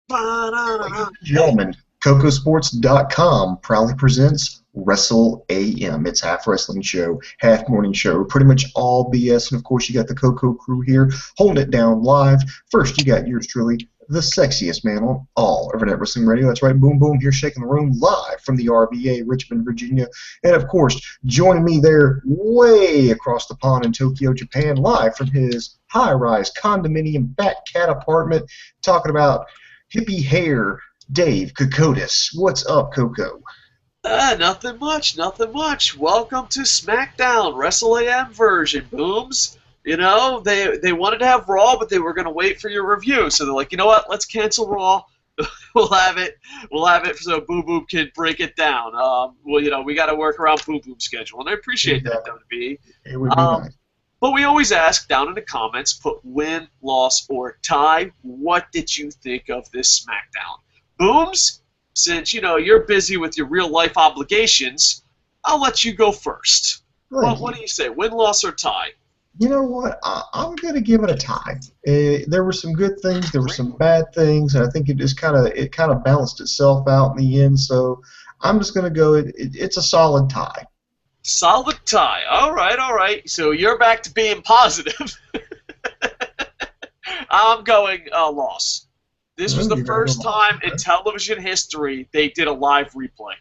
Ladies and gentlemen, Kocosports.com proudly presents Wrestle AM. It's half wrestling show, half morning show, pretty much all BS. And of course, you got the Coco crew here holding it down live. First, you got yours truly, the sexiest man on all Internet Wrestling Radio. That's right, Boom Boom here, shaking the room live from the RVA, Richmond, Virginia. And of course, joining me there way across the pond in Tokyo, Japan, live from his high-rise condominium Bat Cat apartment, talking about hippie hair, Dave Kokotis. What's up, Coco? Nothing much, nothing much. Welcome to Smackdown, Wrestle AM version, Booms. You know, they wanted to have Raw, but they were going to wait for your review. So they're like, you know what, let's cancel Raw. We'll have it so Boom Boom can break it down. Well, you know, we got to work around Boom Boom's schedule, and I appreciate that, WWE. It would be nice. But we always ask down in the comments, put win, loss, or tie. What did you think of this SmackDown? Booms, since you know you're busy with your real life obligations, I'll let you go first. What do you say, win, loss, or tie? You know what? I'm going to give it a tie. There were some good things, there were some bad things, and I think it just kind of balanced itself out in the end. So I'm just going to go. It's a solid tie. Solid tie. All right, all right. So you're back to being positive. I'm going loss. This was the first time in television history they did a live replay.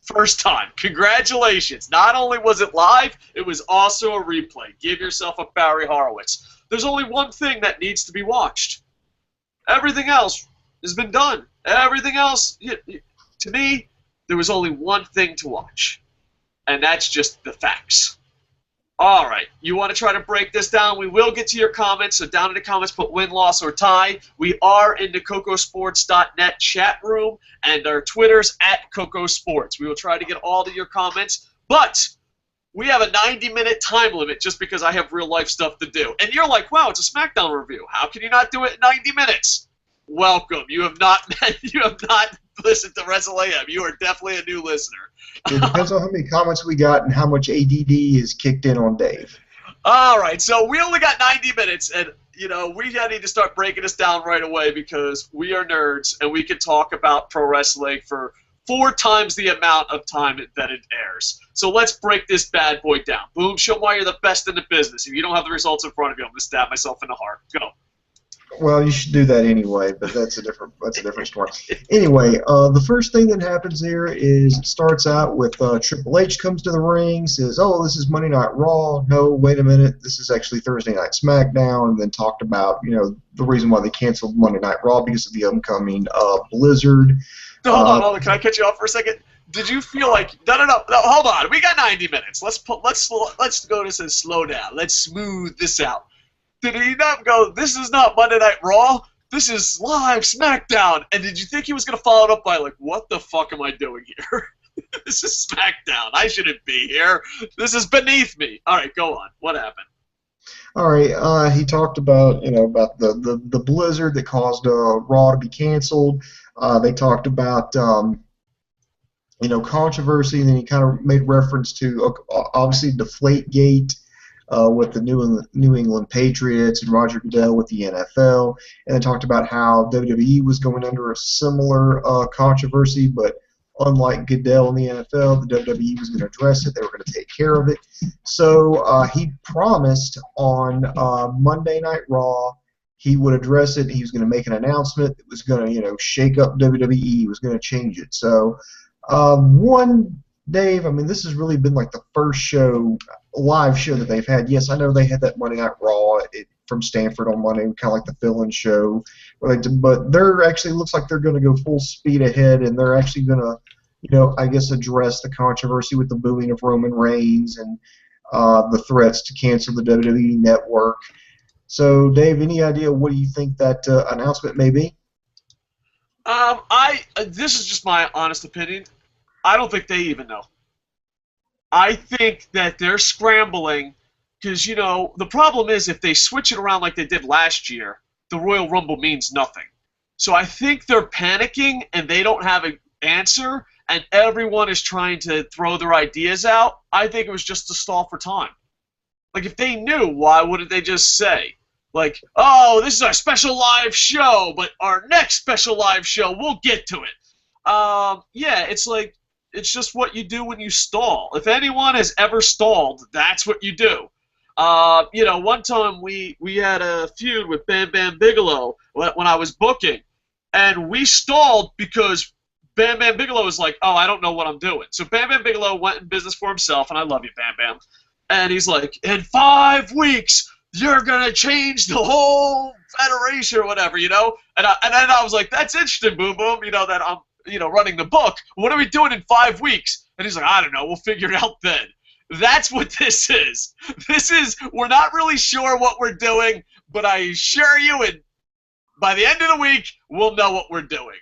First time. Congratulations. Not only was it live, it was also a replay. Give yourself a Barry Horowitz. There's only one thing that needs to be watched. Everything else has been done. Everything else, to me, there was only one thing to watch. And that's just the facts. All right, you want to try to break this down? We will get to your comments, so down in the comments put win, loss, or tie. We are in the Kocosports.net chat room, and our Twitter's at Kocosports. We will try to get all of your comments, but we have a 90-minute time limit just because I have real-life stuff to do. And you're like, wow, it's a SmackDown review. How can you not do it in 90 minutes? Welcome. You have not listened to Wrestle AM. You are definitely a new listener. It depends on how many comments we got and how much ADD is kicked in on Dave. All right, so we only got 90 minutes, and you know we need to start breaking this down right away because we are nerds and we can talk about pro wrestling for 4 times the amount of time that it airs. So let's break this bad boy down. Boom, show why you're the best in the business. If you don't have the results in front of you, I'm gonna stab myself in the heart. Go. Well, you should do that anyway, but that's a different story. Anyway, the first thing that happens here is it starts out with Triple H comes to the ring, says, "Oh, this is Monday Night Raw." No, wait a minute, this is actually Thursday Night SmackDown. And then talked about the reason why they canceled Monday Night Raw because of the upcoming Blizzard. Hold on. Can I cut you off for a second? Did you feel like no? Hold on. We got 90 minutes. Let's go this and slow down. Let's smooth this out. Did he not go, this is not Monday Night Raw, this is live SmackDown? And did you think he was going to follow it up by, like, what the fuck am I doing here? This is SmackDown. I shouldn't be here. This is beneath me. All right, go on. What happened? All right, he talked about, about the blizzard that caused Raw to be canceled. They talked about, controversy, and then he kind of made reference to, obviously, Deflategate. With the New England Patriots and Roger Goodell with the NFL, and then talked about how WWE was going under a similar controversy, but unlike Goodell in the NFL, the WWE was going to address it. They were going to take care of it. So he promised on Monday Night Raw he would address it. He was going to make an announcement that was going to, shake up WWE. He was going to change it. So Dave, I mean, this has really been like the first live show that they've had. Yes, I know they had that Monday Night Raw from Stanford on Monday, kind of like the fill-in show. But they're actually looks like they're going to go full speed ahead, and they're actually going to, I guess, address the controversy with the booing of Roman Reigns and the threats to cancel the WWE Network. So, Dave, any idea what do you think that announcement may be? This is just my honest opinion. I don't think they even know. I think that they're scrambling because, the problem is if they switch it around like they did last year, the Royal Rumble means nothing. So I think they're panicking and they don't have an answer and everyone is trying to throw their ideas out. I think it was just to stall for time. Like if they knew, why wouldn't they just say? Like, oh, this is our special live show, but our next special live show, we'll get to it. Yeah, it's like, it's just what you do when you stall. If anyone has ever stalled, that's what you do. One time we had a feud with Bam Bam Bigelow when I was booking, and we stalled because Bam Bam Bigelow was like, oh, I don't know what I'm doing. So Bam Bam Bigelow went in business for himself, and I love you, Bam Bam. And he's like, in 5 weeks, you're going to change the whole federation or whatever, And then I was like, that's interesting, Boom Boom, that I'm, running the book. What are we doing in 5 weeks? And he's like, I don't know. We'll figure it out then. That's what this is. We're not really sure what we're doing, but I assure you, by the end of the week, we'll know what we're doing.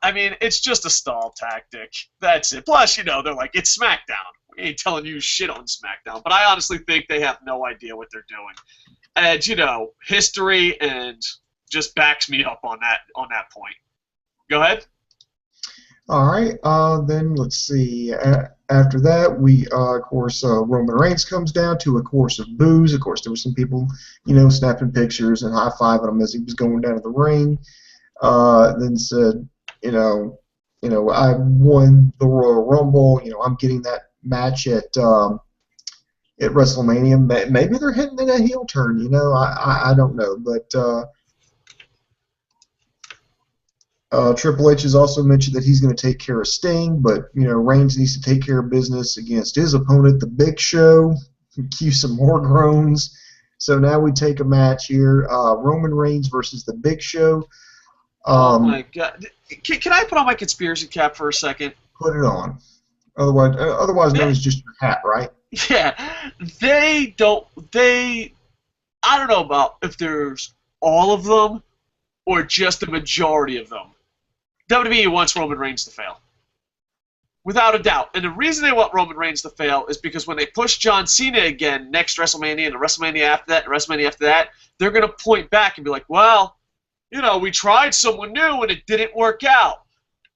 I mean, it's just a stall tactic. That's it. Plus, they're like, it's SmackDown. We ain't telling you shit on SmackDown. But I honestly think they have no idea what they're doing. And, history and just backs me up on that point. Go ahead. All right. Then let's see. After that, we, of course, Roman Reigns comes down to a course of boos. Of course, there were some people, snapping pictures and high-fiving him as he was going down to the ring. Then said, I won the Royal Rumble. I'm getting that match at WrestleMania. Maybe they're heading in a heel turn. I don't know, but Triple H has also mentioned that he's going to take care of Sting, but Reigns needs to take care of business against his opponent, The Big Show. Cue some more groans. So now we take a match here: Roman Reigns versus The Big Show. Oh my God! Can I put on my conspiracy cap for a second? Put it on. Otherwise known as just your hat, right? Yeah, I don't know about if there's all of them or just the majority of them. WWE wants Roman Reigns to fail. Without a doubt. And the reason they want Roman Reigns to fail is because when they push John Cena again next WrestleMania and the WrestleMania after that and WrestleMania after that, they're going to point back and be like, well, we tried someone new and it didn't work out.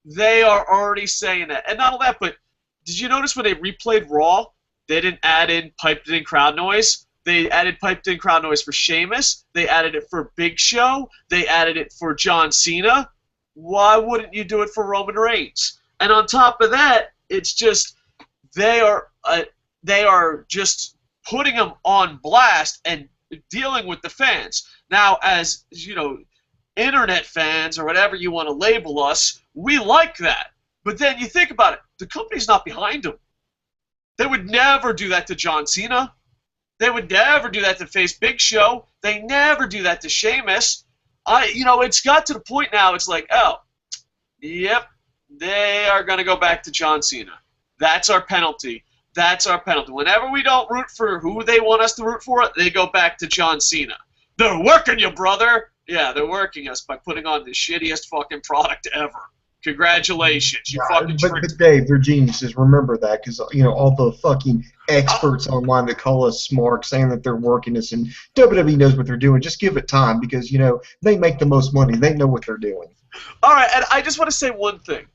They are already saying that. And not only that, but did you notice when they replayed Raw, they didn't add in piped-in crowd noise? They added piped-in crowd noise for Sheamus. They added it for Big Show. They added it for John Cena. Why wouldn't you do it for Roman Reigns? And on top of that, it's just they are just putting them on blast and dealing with the fans. Now, as internet fans or whatever you want to label us, we like that. But then you think about it, the company's not behind them. They would never do that to John Cena. They would never do that to face Big Show. They never do that to Sheamus. It's got to the point now, it's like, oh, yep, they are going to go back to John Cena. That's our penalty. That's our penalty. Whenever we don't root for who they want us to root for, they go back to John Cena. They're working you, brother. Yeah, they're working us by putting on the shittiest fucking product ever. Congratulations, you fucking tricked. But Dave, they're geniuses. Remember that, because all the fucking experts online that call us smart, saying that they're working us, and WWE knows what they're doing. Just give it time, because they make the most money. They know what they're doing. All right, and I just want to say one thing.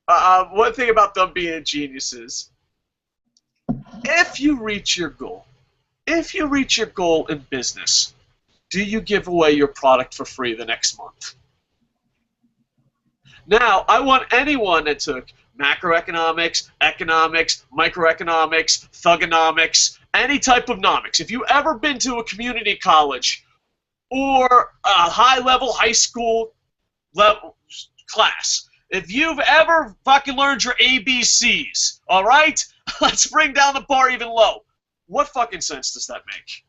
One thing about them being geniuses. If you reach your goal in business, do you give away your product for free the next month? Now, I want anyone that took macroeconomics, economics, microeconomics, thugonomics, any type of nomics. If you've ever been to a community college or a high-level high school level class, if you've ever fucking learned your ABCs, all right? Let's bring down the bar even low. What fucking sense does that make?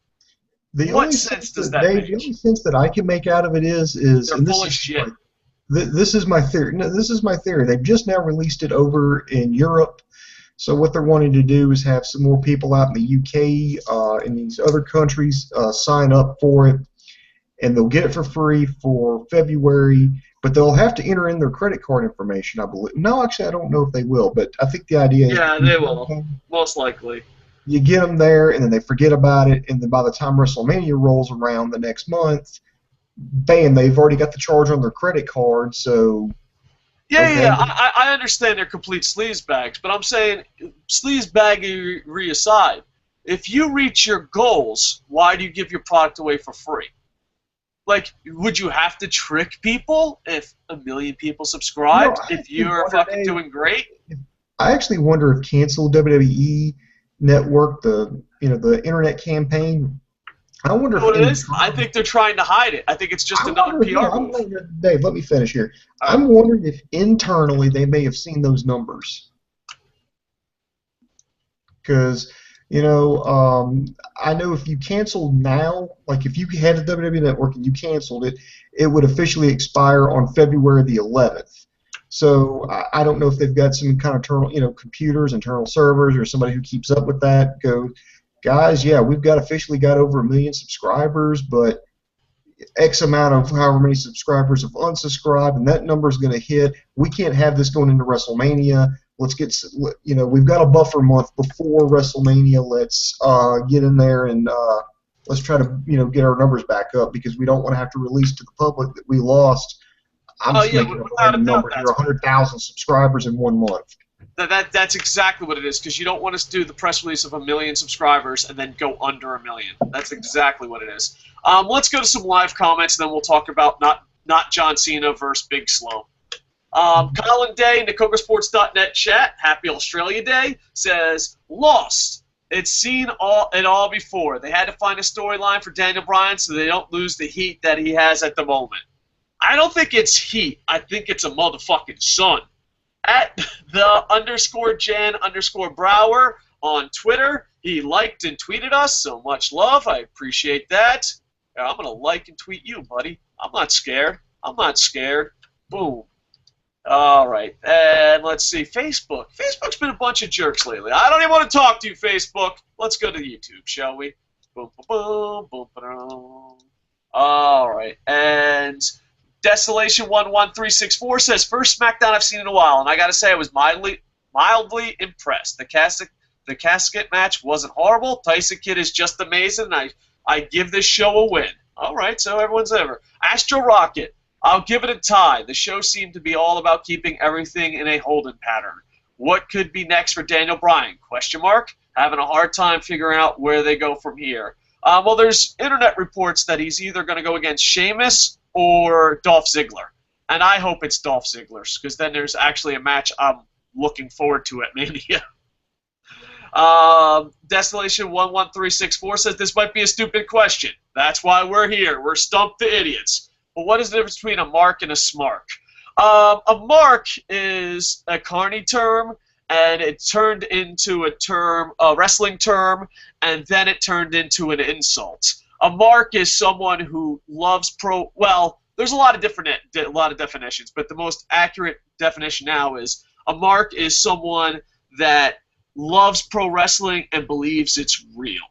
What sense does that make? The only sense that I can make out of it is they're full of shit. This is my theory. No, this is my theory. They've just now released it over in Europe. So what they're wanting to do is have some more people out in the UK, in these other countries, sign up for it, and they'll get it for free for February. But they'll have to enter in their credit card information, I believe. No, actually, I don't know if they will. But I think the idea is... Yeah, they will. Most likely. You get them there, and then they forget about it, and then by the time WrestleMania rolls around the next month, bam, they've already got the charge on their credit card, so... Yeah, I understand they're complete sleazebags, but I'm saying, sleazebaggery aside, if you reach your goals, why do you give your product away for free? Like, would you have to trick people if 1 million people subscribed? If you're fucking doing great? I actually wonder if cancel WWE Network, the internet campaign. I wonder You know if what it is? I think they're trying to hide it. I think it's just another PR move. Dave, let me finish here. I'm wondering if internally they may have seen those numbers. Because, I know if you canceled now, like if you had a WWE Network and you canceled it, it would officially expire on February the 11th. So I don't know if they've got some kind of internal, computers, internal servers, or somebody who keeps up with that. Go, guys, yeah, we've officially got over 1 million subscribers, but X amount of however many subscribers have unsubscribed, and that number is going to hit. We can't have this going into WrestleMania. Let's get, we've got a buffer month before WrestleMania. Let's get in there and let's try to, get our numbers back up, because we don't want to have to release to the public that we lost. I'm just making a random number here, 100,000 subscribers in 1 month. That's exactly what it is, because you don't want us to do the press release of 1 million subscribers and then go under 1 million. That's exactly what it is. Let's go to some live comments, and then we'll talk about not John Cena versus Big Slow. Colin Day in the Kocosports.net chat, Happy Australia Day, says, lost. It's seen it all before. They had to find a storyline for Daniel Bryan so they don't lose the heat that he has at the moment. I don't think it's heat. I think it's a motherfucking sun. At the _Jan_Brower on Twitter, he liked and tweeted us, so much love. I appreciate that. I'm going to like and tweet you, buddy. I'm not scared. I'm not scared. Boom. All right, and let's see, Facebook. Facebook's been a bunch of jerks lately. I don't even want to talk to you, Facebook. Let's go to YouTube, shall we? Boom, boom, boom, boom, boom. All right, and Desolation11364 says, first SmackDown I've seen in a while, and I got to say I was mildly impressed. The casket match wasn't horrible. Tyson Kidd is just amazing, and I give this show a win. All right, so everyone's ever. Astro Rocket. I'll give it a tie. The show seemed to be all about keeping everything in a holding pattern. What could be next for Daniel Bryan? Question mark. Having a hard time figuring out where they go from here. Well, there's internet reports that he's either going to go against Sheamus or Dolph Ziggler. And I hope it's Dolph Ziggler's, because then there's actually a match I'm looking forward to at Mania. Desolation11364 says, this might be a stupid question. That's why we're here. We're Stump the Idiots. But what is the difference between a mark and a smark? A mark is a carny term, and it turned into a wrestling term, and then it turned into an insult. A mark is someone who loves well, there's a lot of definitions, but the most accurate definition now is a mark is someone that loves pro wrestling and believes it's real.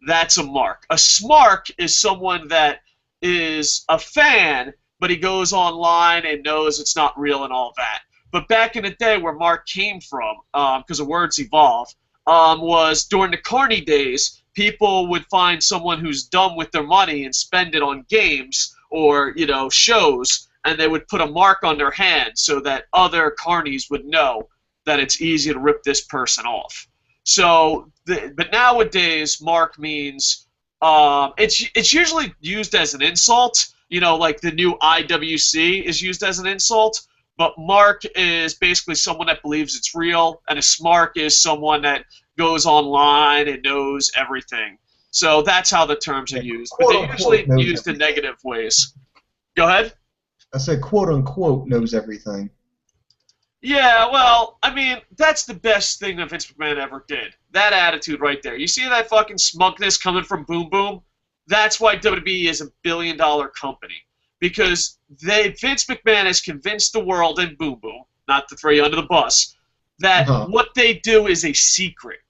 That's a mark. A smark is someone that is a fan, but he goes online and knows it's not real and all that. But back in the day where Mark came from, because the words evolve, was during the carny days, people would find someone who's dumb with their money and spend it on games or, shows, and they would put a mark on their hand so that other carnies would know that it's easy to rip this person off. So, but nowadays, mark means it's usually used as an insult. Like the new IWC is used as an insult. But mark is basically someone that believes it's real, and a smark is someone that goes online and knows everything. So that's how the terms are used. But they're usually used in negative ways. Go ahead. I said, quote unquote, knows everything. Yeah, well, I mean, that's the best thing that Vince McMahon ever did. That attitude right there. You see that fucking smugness coming from Boom Boom? That's why WWE is $1 billion company. Because Vince McMahon has convinced the world and Boom Boom, not to throw you under the bus, that what they do is a secret.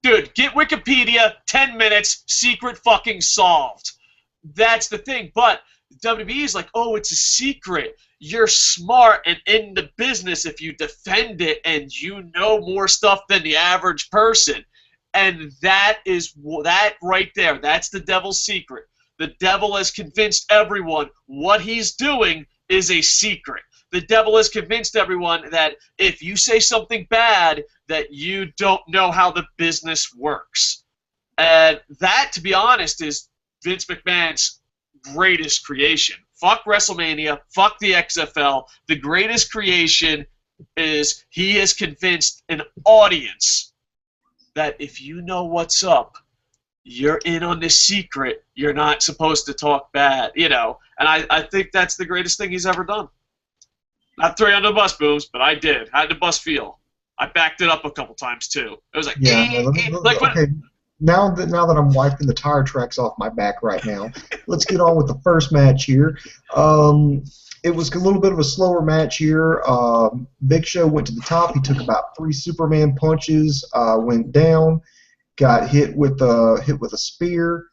Dude, get Wikipedia, 10 minutes, secret fucking solved. That's the thing. But WWE is like, oh, it's a secret. You're smart and in the business if you defend it and you know more stuff than the average person. And that right there, that's the devil's secret. The devil has convinced everyone what he's doing is a secret. The devil has convinced everyone that if you say something bad, that you don't know how the business works. And that, to be honest, is Vince McMahon's greatest creation. Fuck WrestleMania. Fuck the XFL. The greatest creation is he has convinced an audience that if you know what's up, you're in on the secret. You're not supposed to talk bad, you know. And I think that's the greatest thing he's ever done. Not throw you under the bus, Booms, but I did. How did the bus feel? I backed it up a couple times too. It was like, okay. Now that I'm wiping the tire tracks off my back right now, let's get on with the first match here. It was a little bit of a slower match here. Big Show went to the top. He took about 3 Superman punches, went down, got hit with a spear.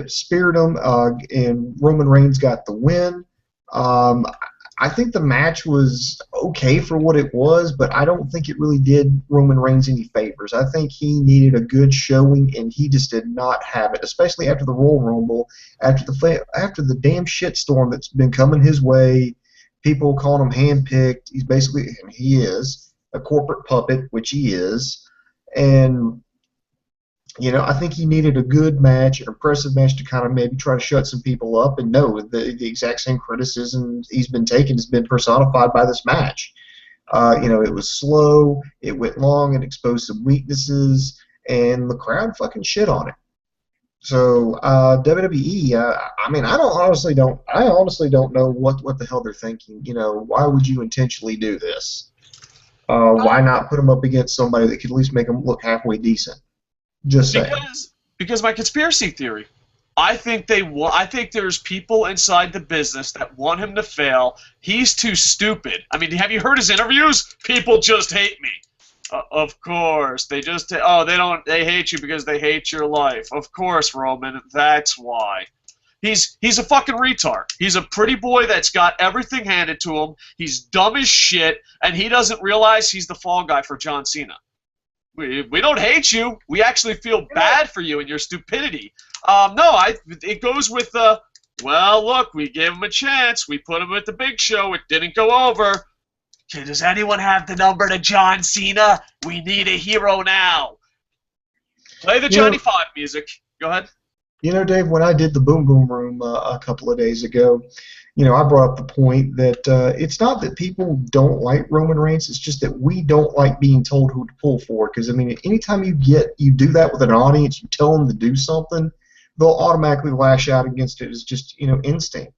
Speared him, and Roman Reigns got the win. I think the match was okay for what it was, but I don't think it really did Roman Reigns any favors. I think he needed a good showing, and he just did not have it, especially after the Royal Rumble, after the damn shitstorm that's been coming his way, people calling him handpicked. He's basically, and he is, a corporate puppet, which he is, and you know, I think he needed a good match, an impressive match to kind of maybe try to shut some people up. And no, the exact same criticism he's been taking has been personified by this match. You know, it was slow, it went long, and exposed some weaknesses, and the crowd fucking shit on it. So WWE, I mean, I honestly don't know what the hell they're thinking. You know, why would you intentionally do this? Why not put them up against somebody that could at least make them look halfway decent? Just saying. Because my conspiracy theory, I think there's people inside the business that want him to fail. He's too stupid. I mean, have you heard his interviews? People just hate me. Of course, they hate you because they hate your life. Of course, Roman, that's why. He's a fucking retard. He's a pretty boy that's got everything handed to him. He's dumb as shit, and he doesn't realize he's the fall guy for John Cena. We don't hate you. We actually feel bad for you and your stupidity. It goes with well, look, we gave him a chance. We put him at the Big Show. It didn't go over. Okay, does anyone have the number to John Cena? We need a hero now. Play the Johnny 5 music. Go ahead. You know, Dave, when I did the Boom Boom Room a couple of days ago, you know, I brought up the point that it's not that people don't like Roman Reigns, it's just that we don't like being told who to pull for. Because, I mean, anytime you do that with an audience, you tell them to do something, they'll automatically lash out against it. It's just, you know, instinct.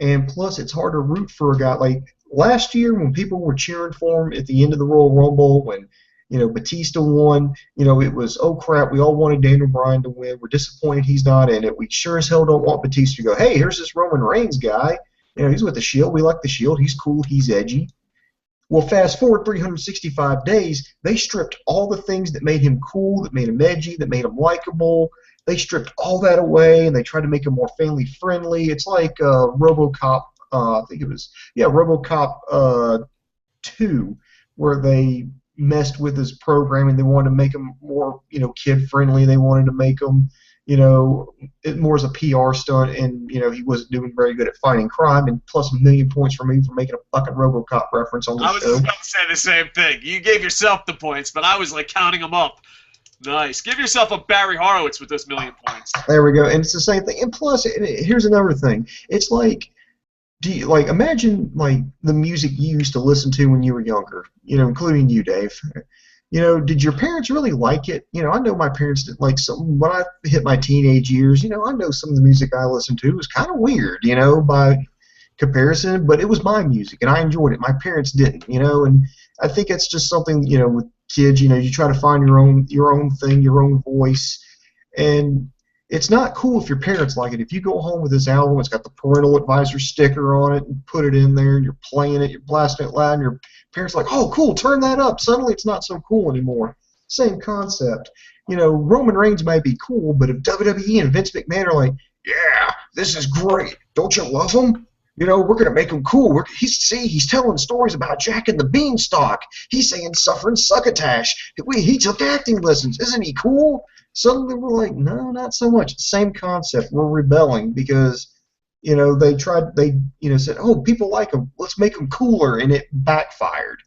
And plus, it's hard to root for a guy. Like, last year when people were cheering for him at the end of the Royal Rumble, when, you know, Batista won, you know, it was, oh, crap, we all wanted Daniel Bryan to win. We're disappointed he's not in it. We sure as hell don't want Batista to go, hey, here's this Roman Reigns guy. You know, he's with the Shield. We like the Shield. He's cool. He's edgy. Well, fast forward 365 days, they stripped all the things that made him cool, that made him edgy, that made him likable. They stripped all that away, and they tried to make him more family-friendly. It's like RoboCop, I think it was, RoboCop 2, where they messed with his programming. They wanted to make him more, you know, kid-friendly. They wanted to make him, you know, it more as a PR stunt, and, you know, he wasn't doing very good at fighting crime, and plus a million points for me for making a fucking RoboCop reference on the show. I was just about to say the same thing. You gave yourself the points, but I was, like, counting them up. Nice. Give yourself a Barry Horowitz with those million points. There we go, and it's the same thing. And plus, here's another thing. It's like, imagine, like, the music you used to listen to when you were younger, you know, including you, Dave. You know, did your parents really like it? You know, I know my parents didn't like some. When I hit my teenage years, you know, I know some of the music I listened to was kind of weird, you know, by comparison, but it was my music, and I enjoyed it. My parents didn't, you know, and I think it's just something, you know, with kids, you know, you try to find your own thing, your own voice, and it's not cool if your parents like it. If you go home with this album, it's got the parental advisor sticker on it, and put it in there, and you're playing it, you're blasting it loud, and your parents are like, oh, cool, turn that up. Suddenly it's not so cool anymore. Same concept. You know, Roman Reigns may be cool, but if WWE and Vince McMahon are like, yeah, this is great, don't you love him? You know, we're going to make him cool. He's telling stories about Jack and the Beanstalk. He's saying suffering succotash. He took acting lessons. Isn't he cool? Suddenly we're like, no, not so much. Same concept. We're rebelling because, you know, they said, oh, people like him. Let's make him cooler, and it backfired.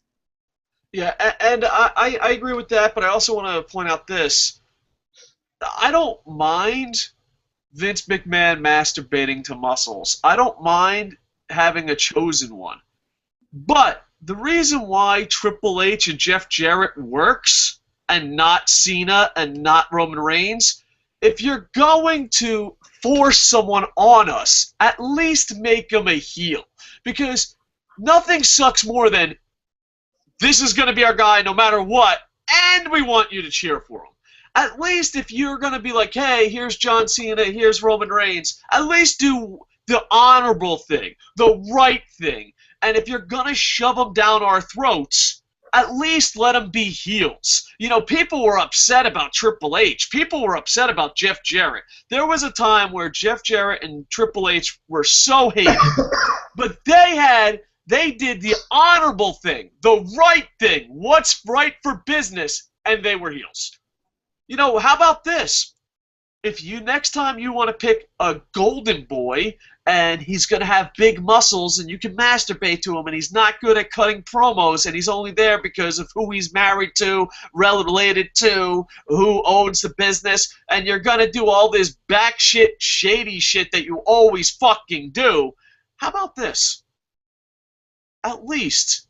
Yeah, and I agree with that, but I also want to point out this. I don't mind Vince McMahon masturbating to muscles. I don't mind having a chosen one. But the reason why Triple H and Jeff Jarrett works and not Cena and not Roman Reigns, if you're going to force someone on us, at least make them a heel. Because nothing sucks more than this is going to be our guy no matter what, and we want you to cheer for him. At least if you're going to be like, hey, here's John Cena, here's Roman Reigns, at least do the honorable thing, the right thing. And if you're going to shove them down our throats, at least let them be heels. You know, people were upset about Triple H. People were upset about Jeff Jarrett. There was a time where Jeff Jarrett and Triple H were so hated. But they did the honorable thing, the right thing, what's right for business, and they were heels. You know, how about this? If you next time you want to pick a golden boy and he's going to have big muscles and you can masturbate to him and he's not good at cutting promos and he's only there because of who he's married to, related to, who owns the business, and you're going to do all this back shit, shady shit that you always fucking do, how about this? At least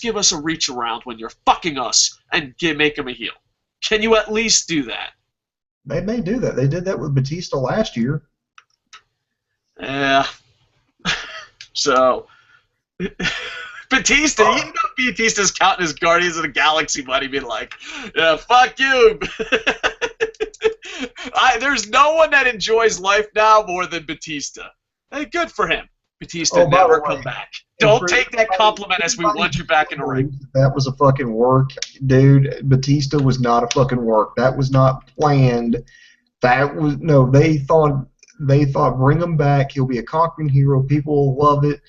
give us a reach around when you're fucking us and make him a heel. Can you at least do that? They may do that. They did that with Batista last year. Yeah. So, Batista, you know Batista's counting his Guardians of the Galaxy money, being like, yeah, fuck you. There's no one that enjoys life now more than Batista. Hey, good for him. Batista never come back. Don't take that compliment as we want you back in the ring. That was a fucking work, dude. Batista was not a fucking work. That was not planned. That was no. They thought bring him back. He'll be a conquering hero. People will love it,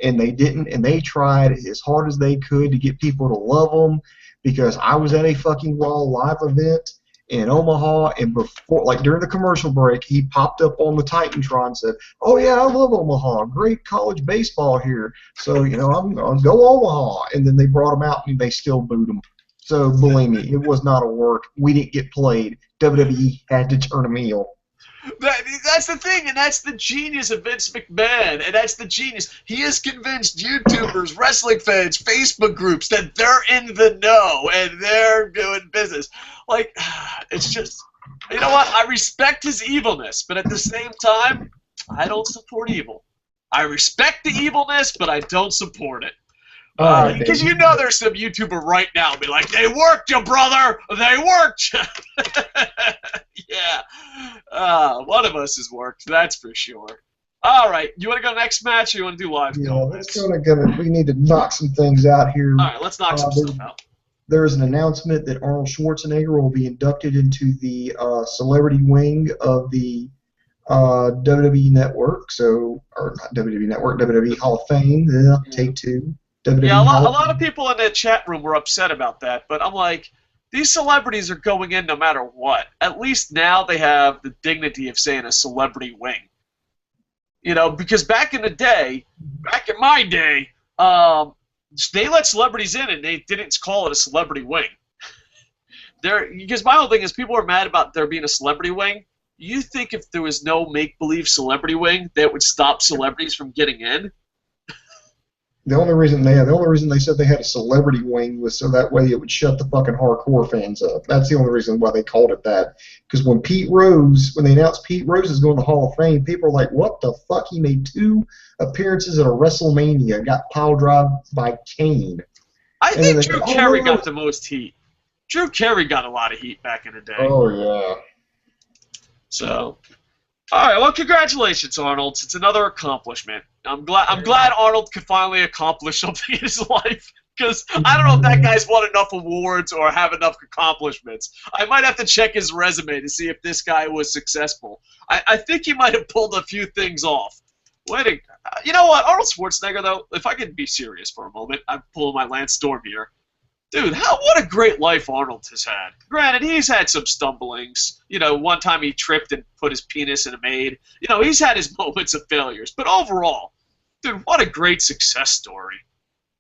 and they didn't. And they tried as hard as they could to get people to love him. Because I was at a fucking Raw live event in Omaha, and before, like during the commercial break, he popped up on the Titantron and said, "Oh yeah, I love Omaha. Great college baseball here. So I'm gonna go Omaha." And then they brought him out, and they still booed him. So believe me, it was not a work. We didn't get played. WWE had to turn him heel. That's the thing, and that's the genius of Vince McMahon, and that's the genius. He has convinced YouTubers, wrestling fans, Facebook groups that they're in the know and they're doing business. Like, it's just, you know what? I respect his evilness, but at the same time, I don't support evil. I respect the evilness, but I don't support it. Because you know there's some YouTuber right now be like, they worked you, brother! They worked you! Yeah. One of us has worked, that's for sure. All right, you want to go next match, or you want to do live? Yeah, we need to knock some things out here. All right, let's knock some stuff out. There is an announcement that Arnold Schwarzenegger will be inducted into the celebrity wing of the WWE Network, or not WWE Network, WWE Hall of Fame. Yeah, take two. WWE yeah, a lot of people in the chat room were upset about that, but I'm like, these celebrities are going in no matter what. At least now they have the dignity of saying a celebrity wing. You know, because back in the day, back in my day, they let celebrities in and they didn't call it a celebrity wing. Because my whole thing is people are mad about there being a celebrity wing. You think if there was no make-believe celebrity wing, that would stop celebrities from getting in? The only reason they said they had a celebrity wing was so that way it would shut the fucking hardcore fans up. That's the only reason why they called it that. Because when they announced Pete Rose is going to the Hall of Fame, people are like, what the fuck? He made 2 appearances at a WrestleMania, got pile drived by Kane. I think Drew Carey got the most heat. Drew Carey got a lot of heat back in the day. Oh, yeah. So, all right, well, congratulations, Arnold. It's another accomplishment. I'm glad Arnold could finally accomplish something in his life, because I don't know if that guy's won enough awards or have enough accomplishments. I might have to check his resume to see if this guy was successful. I think he might have pulled a few things off. You know what, Arnold Schwarzenegger, though, if I could be serious for a moment, I'm pulling my Lance Storm here. Dude, what a great life Arnold has had. Granted, he's had some stumblings. You know, one time he tripped and put his penis in a maid. You know, he's had his moments of failures. But overall, dude, what a great success story.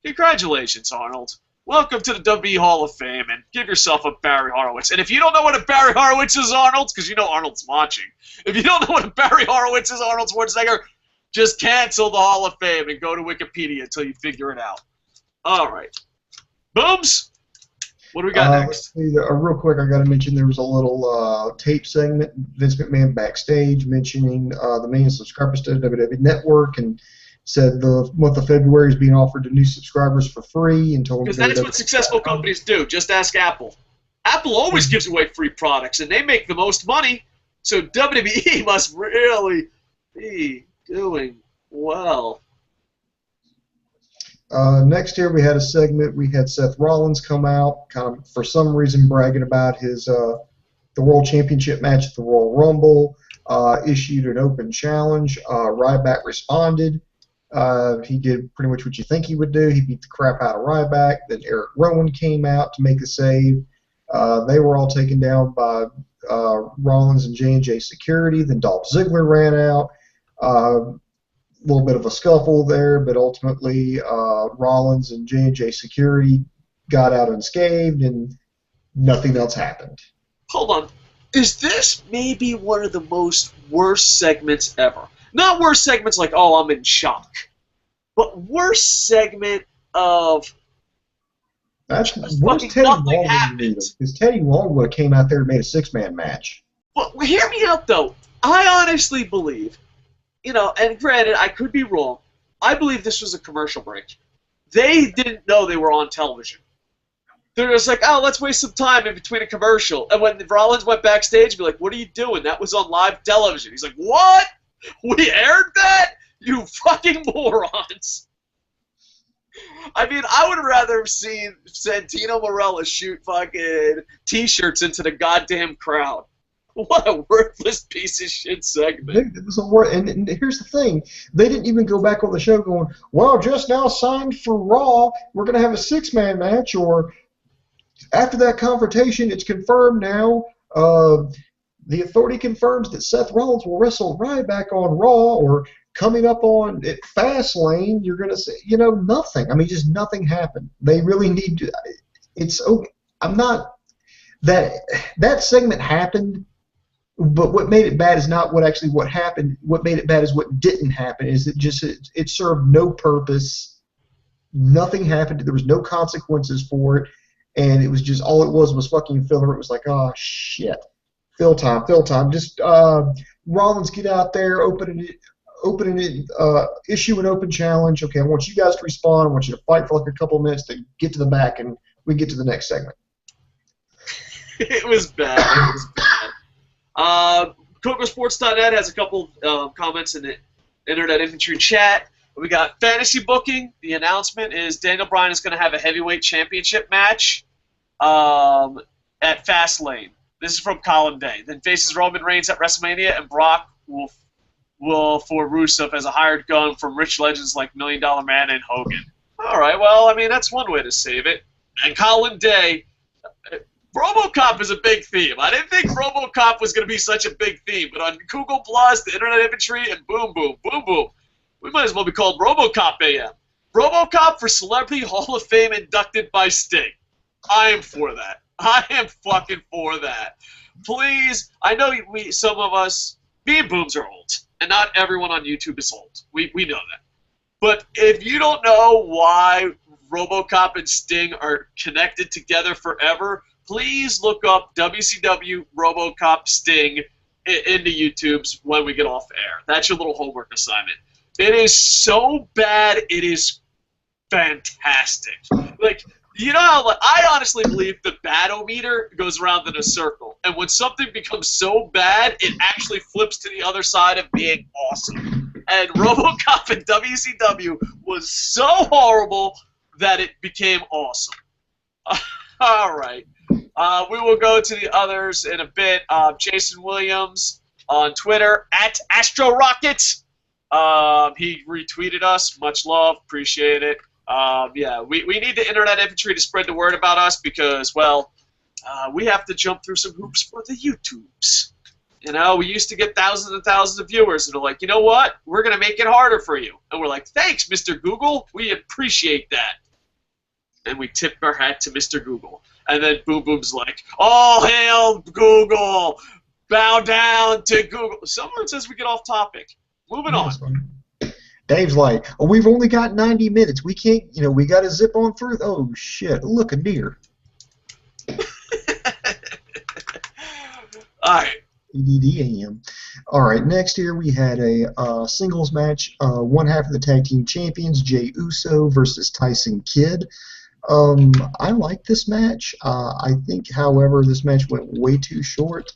Congratulations, Arnold. welcome to the WWE Hall of Fame, and give yourself a Barry Horowitz. And if you don't know what a Barry Horowitz is, Arnold, because you know Arnold's watching, if you don't know what a Barry Horowitz is, Arnold Schwarzenegger, just cancel the Hall of Fame and go to Wikipedia until you figure it out. All right. Booms, what do we got next? Let's see, real quick, I got to mention there was a little tape segment, Vince McMahon backstage mentioning the million subscribers to the WWE Network, and said the month of February is being offered to new subscribers for free. And told because that's what successful companies do. Just ask Apple. Apple always gives away free products, and they make the most money, so WWE must really be doing well. Next year we had a segment. We had Seth Rollins come out, kind of for some reason bragging about his the World Championship match at the Royal Rumble. Issued an open challenge. Ryback responded. He did pretty much what you think he would do. He beat the crap out of Ryback. Then Eric Rowan came out to make the save. They were all taken down by Rollins and J&J Security. Then Dolph Ziggler ran out. A little bit of a scuffle there, but ultimately Rollins and J&J Security got out unscathed, and nothing else happened. Hold on. Is this maybe one of the worst segments ever? Not worst segments like, oh, I'm in shock, but worst segment of that's worst Teddy Long because Teddy Long would have came out there and made a six-man match. Well, hear me out, though. I honestly believe, and granted, I could be wrong, I believe this was a commercial break. They didn't know they were on television. They're just like, oh, let's waste some time in between a commercial. And when Rollins went backstage, be like, what are you doing? That was on live television. He's like, what? We aired that? You fucking morons. I mean, I would rather have seen Santino Marella shoot fucking T-shirts into the goddamn crowd. What a worthless piece of shit segment. It was and here's the thing. They didn't even go back on the show going, well, just now signed for Raw. We're going to have a six-man match, or after that confrontation, it's confirmed now. The Authority confirms that Seth Rollins will wrestle Ryback on Raw, or coming up on Fastlane, you're going to say, nothing. I mean, just nothing happened. They really need to. It's okay. I'm not. That segment happened, but what made it bad is not what happened. What made it bad is what didn't happen. Is it served no purpose. Nothing happened. There was no consequences for it, and it was just all it was fucking filler. It was like, oh shit. Fill time. Just Rollins, get out there, opening it, issue an open challenge. Okay, I want you guys to respond. I want you to fight for like a couple of minutes to get to the back, and we get to the next segment. It was bad. It was bad. Kocosports.net has a couple comments in the Internet Infantry chat. We got fantasy booking. The announcement is Daniel Bryan is going to have a heavyweight championship match at Fastlane. This is from Colin Day. Then faces Roman Reigns at WrestleMania, and Brock will for Rusev as a hired gun from rich legends like Million Dollar Man and Hogan. All right, well, I mean, that's one way to save it. And Colin Day, RoboCop is a big theme. I didn't think RoboCop was going to be such a big theme, but on Google Plus, the Internet Infantry, and boom, boom, boom, boom, we might as well be called RoboCop AM. RoboCop for Celebrity Hall of Fame inducted by Sting. I am for that. I am fucking for that. Please, I know some of us, me and Booms are old, and not everyone on YouTube is old. We know that. But if you don't know why RoboCop and Sting are connected together forever, please look up WCW RoboCop Sting into YouTube's when we get off air. That's your little homework assignment. It is so bad, it is fantastic. Like, you know how, I honestly believe the bad-o-meter goes around in a circle. And when something becomes so bad, it actually flips to the other side of being awesome. And RoboCop in WCW was so horrible that it became awesome. All right. We will go to the others in a bit. Jason Williams on Twitter, @AstroRocket. He retweeted us. Much love. Appreciate it. Yeah, we need the Internet Infantry to spread the word about us because, well, we have to jump through some hoops for the YouTubes. You know, we used to get thousands and thousands of viewers, and they're like, you know what? We're going to make it harder for you. And we're like, thanks, Mr. Google. We appreciate that. and we tip our hat to Mr. Google. And then Boom Boom's like, all hail Google! Bow down to Google. Someone says we get off topic. Moving on. Dave's like, oh, we've only got 90 minutes. We can't, we got to zip on through. Oh, shit. Look, a deer. All right. EDDAM. All right, next here we had a singles match. One half of the tag team champions, Jey Uso versus Tyson Kidd. I like this match. I think, however, this match went way too short.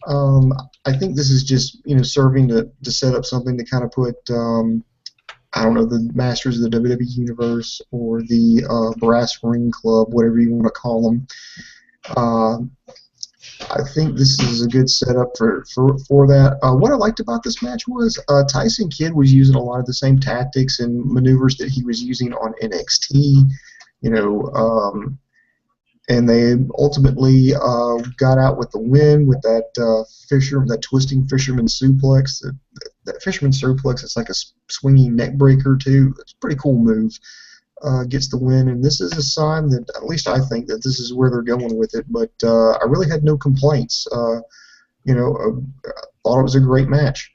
I think this is just, serving to set up something to kind of put, I don't know, the Masters of the WWE Universe or the Brass Ring Club, whatever you want to call them. I think this is a good setup for that. What I liked about this match was Tyson Kidd was using a lot of the same tactics and maneuvers that he was using on NXT, and they ultimately got out with the win with that twisting fisherman suplex. That fisherman suplex is like a swinging neck breaker too. It's a pretty cool move. Gets the win, and this is a sign that, at least I think, that this is where they're going with it. But I really had no complaints. Thought it was a great match.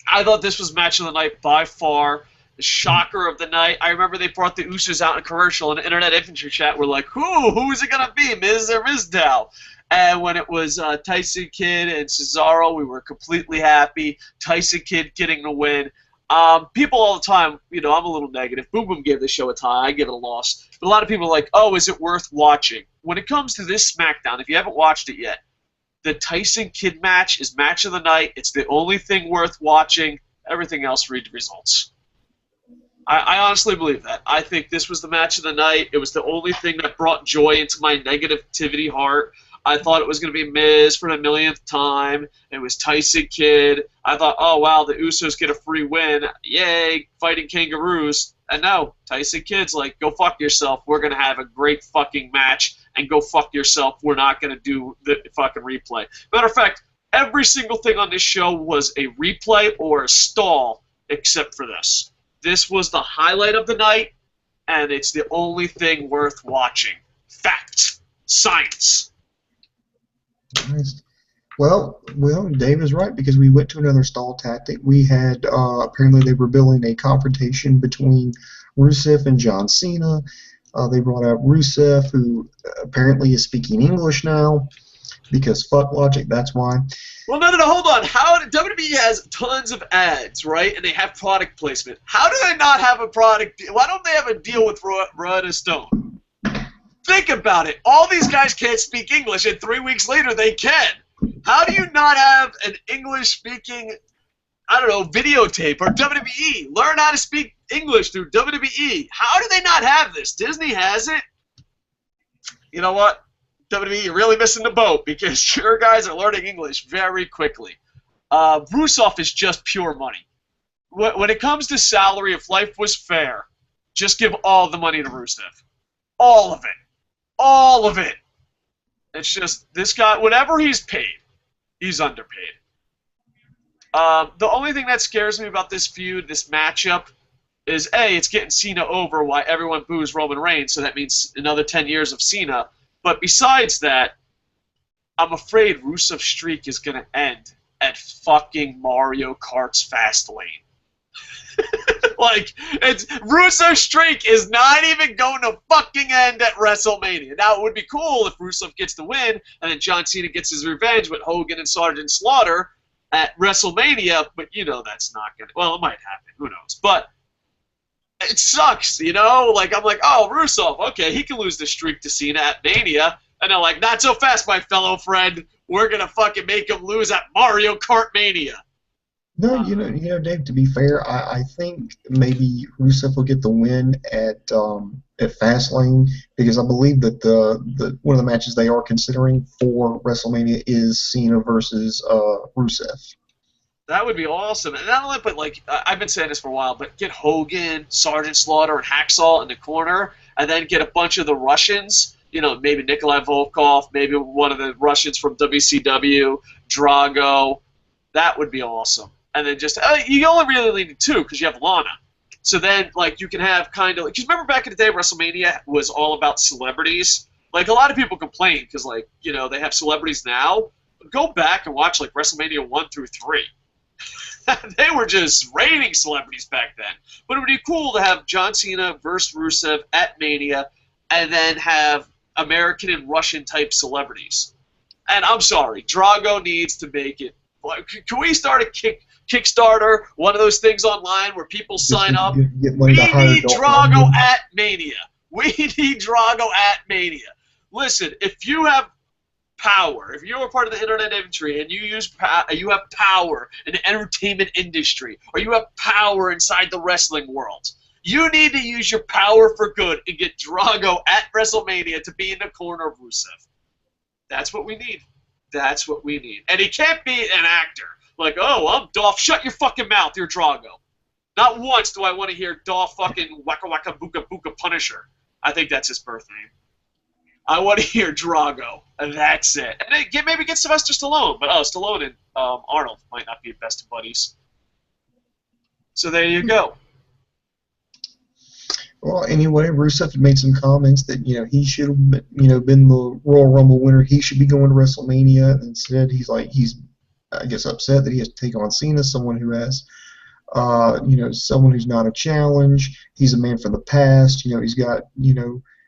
I thought this was match of the night by far. The shocker of the night. I remember they brought the Usos out in a commercial, and the Internet Infantry chat were like, who is it going to be, Miz or Mizdow? And when it was Tyson Kidd and Cesaro, we were completely happy. Tyson Kidd getting the win. People all the time, I'm a little negative. Boom Boom gave the show a tie. I give it a loss. But a lot of people are like, oh, is it worth watching? When it comes to this SmackDown, if you haven't watched it yet, the Tyson Kidd match is match of the night. It's the only thing worth watching. Everything else, read the results. I honestly believe that. I think this was the match of the night. It was the only thing that brought joy into my negativity heart. I thought it was going to be Miz for the millionth time. It was Tyson Kidd. I thought, oh, wow, the Usos get a free win. Yay, fighting kangaroos. And no, Tyson Kidd's like, go fuck yourself. We're going to have a great fucking match, and go fuck yourself. We're not going to do the fucking replay. Matter of fact, every single thing on this show was a replay or a stall except for this. This was the highlight of the night, and it's the only thing worth watching. Facts. Science. Nice. Well, Dave is right, because we went to another stall tactic. We had, apparently they were building a confrontation between Rusev and John Cena. They brought out Rusev, who apparently is speaking English now, because fuck Logic, that's why. Well, no, hold on. WWE has tons of ads, right? And they have product placement. How do they not have a product? Why don't they have a deal with Rosetta Stone? Think about it. All these guys can't speak English, and 3 weeks later they can. How do you not have an English-speaking, videotape, or WWE? Learn how to speak English through WWE. How do they not have this? Disney has it. You know what? WWE, you're really missing the boat, because your guys are learning English very quickly. Rusev is just pure money. When it comes to salary, if life was fair, just give all the money to Rusev. All of it. All of it. It's just, this guy, whatever he's paid, he's underpaid. The only thing that scares me about this feud, this matchup, is A, it's getting Cena over while everyone boos Roman Reigns, so that means another 10 years of Cena. But besides that, I'm afraid Rusev's streak is going to end at fucking Mario Kart's Fast Lane. Rusev's streak is not even going to fucking end at WrestleMania. Now, it would be cool if Rusev gets the win, and then John Cena gets his revenge with Hogan and Sergeant Slaughter at WrestleMania, but that's not going to... Well, it might happen. Who knows? But it sucks, I'm like, oh, Rusev, okay, he can lose the streak to Cena at Mania. And they're like, not so fast, my fellow friend. We're going to fucking make him lose at Mario Kart Mania. No, Dave, to be fair, I think maybe Rusev will get the win at Fastlane, because I believe that the one of the matches they are considering for WrestleMania is Cena versus Rusev. That would be awesome. And not only, but I've been saying this for a while, but get Hogan, Sergeant Slaughter, and Hacksaw in the corner, and then get a bunch of the Russians, maybe Nikolai Volkov, maybe one of the Russians from WCW, Drago. That would be awesome. And then just, you only really need two, because you have Lana. So then, like, you can have kind of, because remember back in the day, WrestleMania was all about celebrities. Like, a lot of people complain because, like, you know, they have celebrities now. Go back and watch, like, WrestleMania 1 through 3. They were just reigning celebrities back then. But it would be cool to have John Cena versus Rusev at Mania and then have American and Russian type celebrities. And I'm sorry, Drago needs to make it. Like, can we start a Kickstarter, one of those things online where people sign up? We need Drago at Mania. We need Drago at Mania. Listen, if you have power, if you're a part of the internet industry and you have power in the entertainment industry, or you have power inside the wrestling world, you need to use your power for good and get Drago at WrestleMania to be in the corner of Rusev. That's what we need. That's what we need. And he can't be an actor. Like, oh, I'm Dolph. Shut your fucking mouth. You're Drago. Not once do I want to hear Dolph fucking Waka Waka Buka Buka Punisher. I think that's his birth name. I want to hear Drago, and that's it. And then maybe get Sylvester Stallone, but Stallone and Arnold might not be best of buddies. So there you go. Well, anyway, Rusev made some comments that he should have been the Royal Rumble winner. He should be going to WrestleMania. Instead, he's I guess upset that he has to take on Cena, someone who has someone who's not a challenge. He's a man from the past. He's got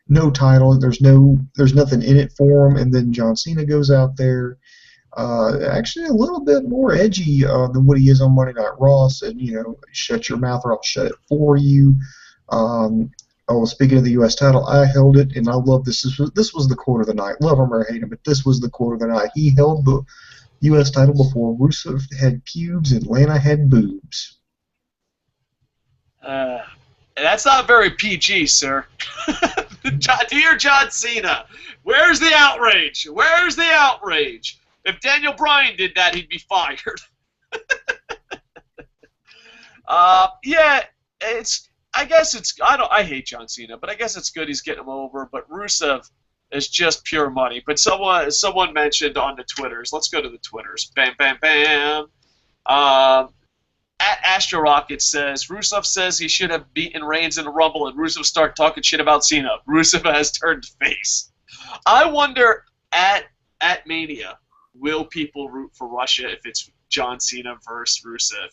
no title. There's nothing in it for him. And then John Cena goes out there, actually a little bit more edgy than what he is on Monday Night Raw. Said, shut your mouth or I'll shut it for you. Speaking of the U.S. title, I held it, and I love this. This was the quote of the night. Love him or hate him, but this was the quote of the night. He held the U.S. title before Rusev had pubes and Lana had boobs. That's not very PG, sir. Dear John Cena, where's the outrage? Where's the outrage? If Daniel Bryan did that, he'd be fired. Yeah, I hate John Cena, but I guess it's good he's getting him over. But Rusev is just pure money. But someone mentioned on the Twitters. Let's go to the Twitters. Bam, bam, bam. At Astro Rocket says, Rusev says he should have beaten Reigns in the Rumble, and Rusev start talking shit about Cena. Rusev has turned face. I wonder at Mania, will people root for Russia if it's John Cena versus Rusev?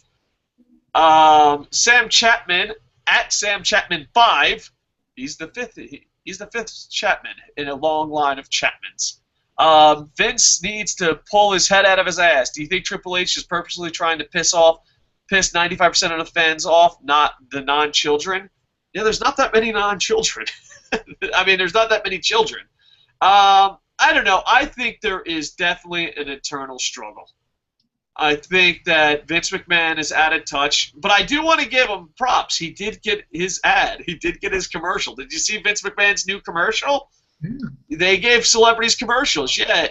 Sam Chapman at Sam Chapman 5. He's the fifth Chapman in a long line of Chapmans. Vince needs to pull his head out of his ass. Do you think Triple H is purposely trying to piss 95% of the fans off, not the non-children? Yeah, there's not that many non-children. I mean, there's not that many children. I don't know. I think there is definitely an internal struggle. I think that Vince McMahon is out of touch, but I do want to give him props. He did get his ad. He did get his commercial. Did you see Vince McMahon's new commercial? Yeah. They gave celebrities commercials. Yeah,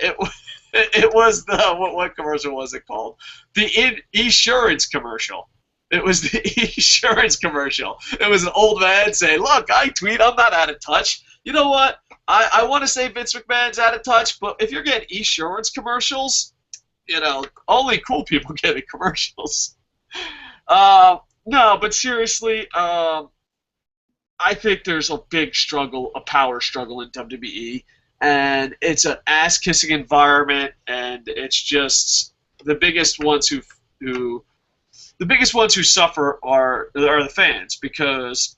it was the what commercial was it called? The insurance commercial. It was the insurance commercial. It was an old man saying, "Look, I tweet. I'm not out of touch." You know what? I want to say Vince McMahon's out of touch, but if you're getting insurance commercials, only cool people getting commercials. No, but seriously, I think there's a big struggle, a power struggle in WWE, and it's an ass-kissing environment, and it's just the biggest ones who suffer are the fans, because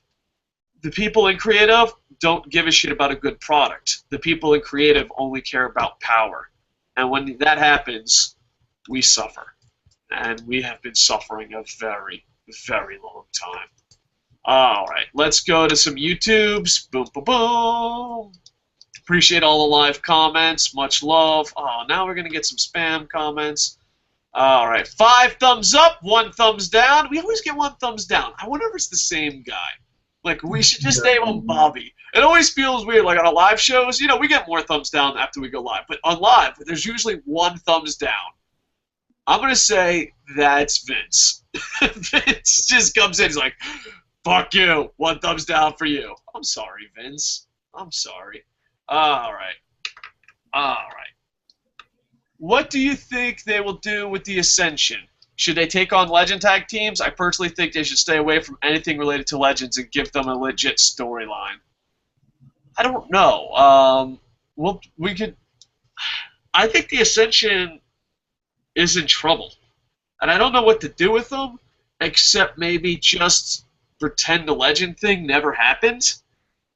the people in creative don't give a shit about a good product. The people in creative only care about power, and when that happens, we suffer, and we have been suffering a very, very long time. All right, let's go to some YouTubes. Boom, boom, boom. Appreciate all the live comments. Much love. Oh, now we're going to get some spam comments. All right, 5 thumbs up, 1 thumbs down. We always get 1 thumbs down. I wonder if it's the same guy. Like, we should just name him Bobby. It always feels weird. Like, on our live shows, we get more thumbs down after we go live. But on live, there's usually 1 thumbs down. I'm going to say that's Vince. Vince just comes in. He's like, fuck you. 1 thumbs down for you. I'm sorry, Vince. I'm sorry. All right. All right. What do you think they will do with the Ascension? Should they take on Legend tag teams? I personally think they should stay away from anything related to Legends and give them a legit storyline. I don't know. We could. I think the Ascension is in trouble, and I don't know what to do with them, except maybe just pretend the Legend thing never happened.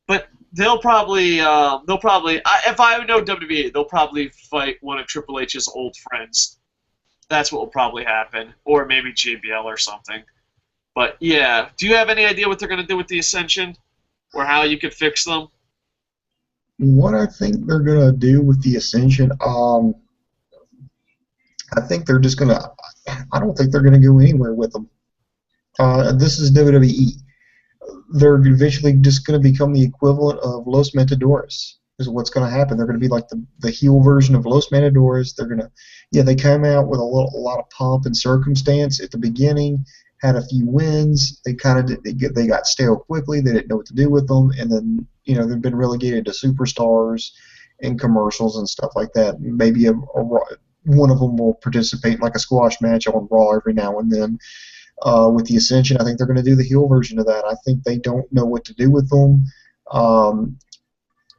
But they'll probably, if I know WWE, they'll probably fight one of Triple H's old friends. That's what will probably happen, or maybe JBL or something. But yeah, do you have any idea what they're going to do with the Ascension, or how you could fix them? What I think they're going to do with the Ascension, I think they're just going to. I don't think they're going to go anywhere with them. This is WWE. They're eventually just going to become the equivalent of Los Matadores. Is what's going to happen. They're going to be like the heel version of Los Matadores. They're going to, they came out with a lot of pomp and circumstance at the beginning, had a few wins. They they got stale quickly. They didn't know what to do with them, and then they've been relegated to superstars and commercials and stuff like that. Maybe one of them will participate in like a squash match on Raw every now and then. With the Ascension, I think they're going to do the heel version of that. I think they don't know what to do with them.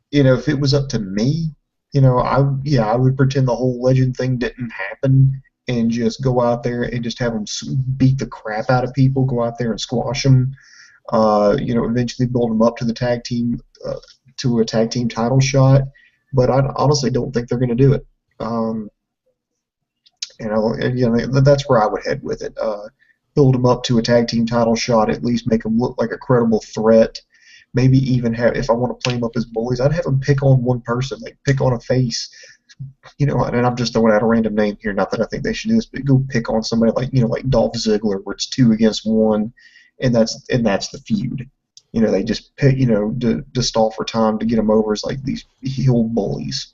If it was up to me, I would pretend the whole Legend thing didn't happen and just go out there and just have them beat the crap out of people, go out there and squash them, eventually build them up to the tag team, to a tag team title shot. But I honestly don't think they're going to do it. That's where I would head with it. Build them up to a tag team title shot, at least make them look like a credible threat. Maybe even if I want to play them up as bullies, I'd have them pick on one person, like pick on a face, and I'm just throwing out a random name here, not that I think they should do this, but go pick on somebody like Dolph Ziggler, where it's 2 against 1, and that's the feud. They just pick, to stall for time to get them over as like these heel bullies.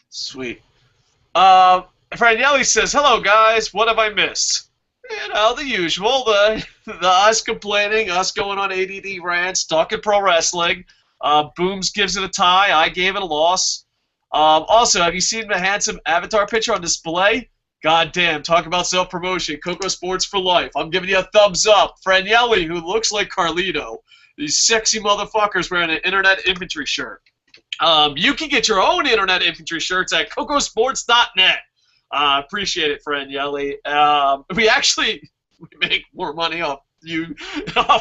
Sweet. Franielli says, "Hello guys, what have I missed?" The usual, the us complaining, us going on ADD rants, talking pro wrestling. Booms gives it a tie. I gave it a loss. Also, have you seen the handsome avatar picture on display? God damn, talk about self-promotion. Kocosports for life. I'm giving you a thumbs up. Franielli, who looks like Carlito. These sexy motherfuckers wearing an Internet Infantry shirt. You can get your own Internet Infantry shirts at Kocosports.net. Appreciate it, Franielli. We make more money off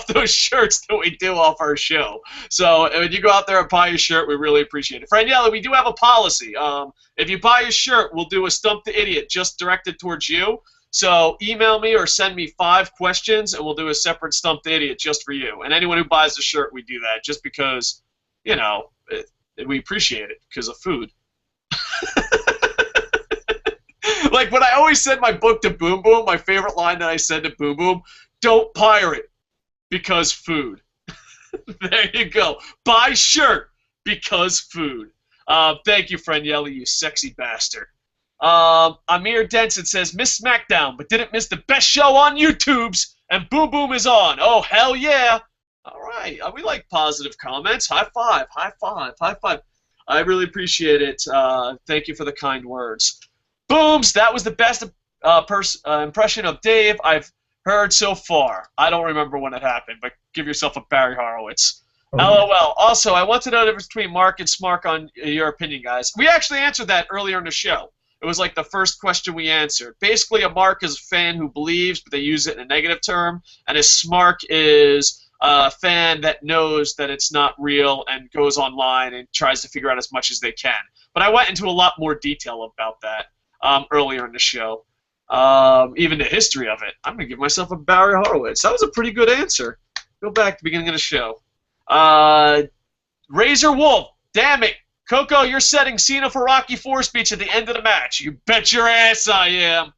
those shirts than we do off our show. So when you go out there and buy a shirt, we really appreciate it. Franielli, we do have a policy. If you buy a shirt, we'll do a Stump the Idiot just directed towards you. So email me or send me 5 questions, and we'll do a separate Stump the Idiot just for you. And anyone who buys a shirt, we do that just because, we appreciate it because of food. Like when I always send my book to Boom Boom, my favorite line that I said to Boom Boom, don't pirate because food. There you go. Buy shirt because food. Thank you, Franielli, you sexy bastard. Amir Denson says, "Miss Smackdown, but didn't miss the best show on YouTube's, and Boom Boom is on. Oh, hell yeah." All right. We like positive comments. High five, high five, high five. I really appreciate it. Thank you for the kind words. Booms, that was the best impression of Dave I've heard so far. I don't remember when it happened, but give yourself a Barry Horowitz. Okay. LOL. Also, I want to know the difference between Mark and Smark on your opinion, guys. We actually answered that earlier in the show. It was like the first question we answered. Basically, a Mark is a fan who believes, but they use it in a negative term, and a Smark is a fan that knows that it's not real and goes online and tries to figure out as much as they can. But I went into a lot more detail about that earlier in the show. Even the history of it. I'm going to give myself a Barry Horowitz. That was a pretty good answer. Go back to the beginning of the show. Razor Wolf. Damn it. Coco, you're setting Cena for Rocky IV speech at the end of the match. You bet your ass I am.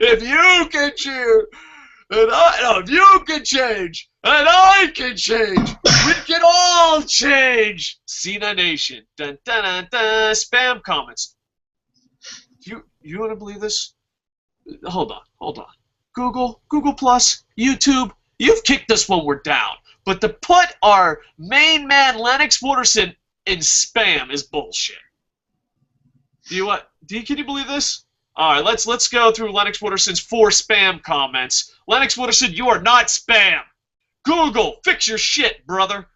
If you can cheer, if you can change, and I can change, we can all change. Cena Nation. Dun, dun, dun, dun. Spam comments. You want to believe this? Hold on. Google Plus, YouTube, you've kicked us when we're down. But to put our main man Lennox Waterson in spam is bullshit. Can you believe this? All right, let's go through Lennox Wooderson's 4 spam comments. Lennox Wooderson, you are not spam. Google, fix your shit, brother.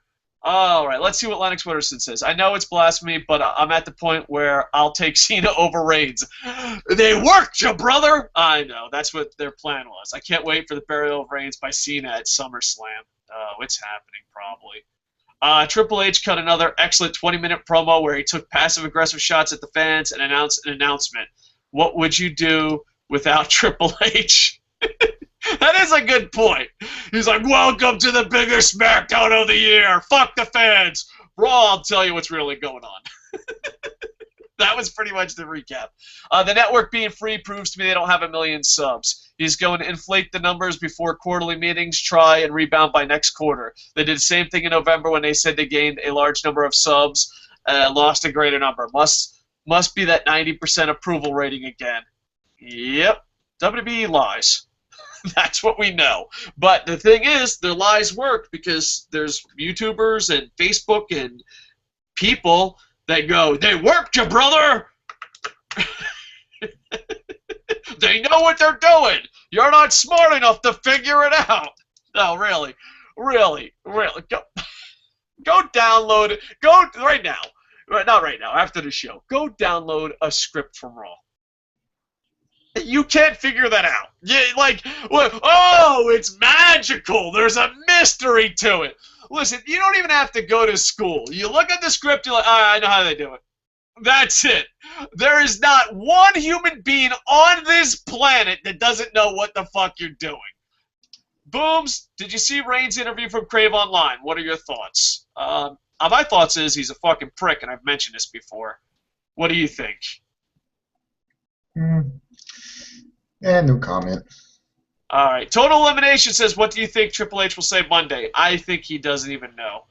All right, let's see what Lennox Wooderson says. I know it's blasphemy, but I'm at the point where I'll take Cena over Reigns. They worked you, brother. I know, that's what their plan was. I can't wait for the burial of Reigns by Cena at SummerSlam. Oh, it's happening probably. Triple H cut another excellent 20-minute promo where he took passive-aggressive shots at the fans and announced an announcement. What would you do without Triple H? That is a good point. He's like, welcome to the biggest SmackDown of the year. Fuck the fans. Raw, I'll tell you what's really going on. That was pretty much the recap. The network being free proves to me they don't have 1 million subs. He's going to inflate the numbers before quarterly meetings, try and rebound by next quarter. They did the same thing in November when they said they gained a large number of subs, lost a greater number. Must be that 90% approval rating again. Yep. WWE lies. That's what we know. But the thing is, their lies work because there's YouTubers and Facebook and people that go, they worked you, brother! They know what they're doing! You're not smart enough to figure it out! No, really. Really. Go download it. Go right now. Not right now, after the show. Go download a script from Raw. You can't figure that out. It's magical. There's a mystery to it. Listen, you don't even have to go to school. You look at the script, you're like, all right, I know how they do it. That's it. There is not one human being on this planet that doesn't know what the fuck you're doing. Booms, did you see Reigns' interview from Crave Online? What are your thoughts? My thoughts is he's a fucking prick, and I've mentioned this before. What do you think? No comment. All right. Total Elimination says, what do you think Triple H will say Monday? I think he doesn't even know.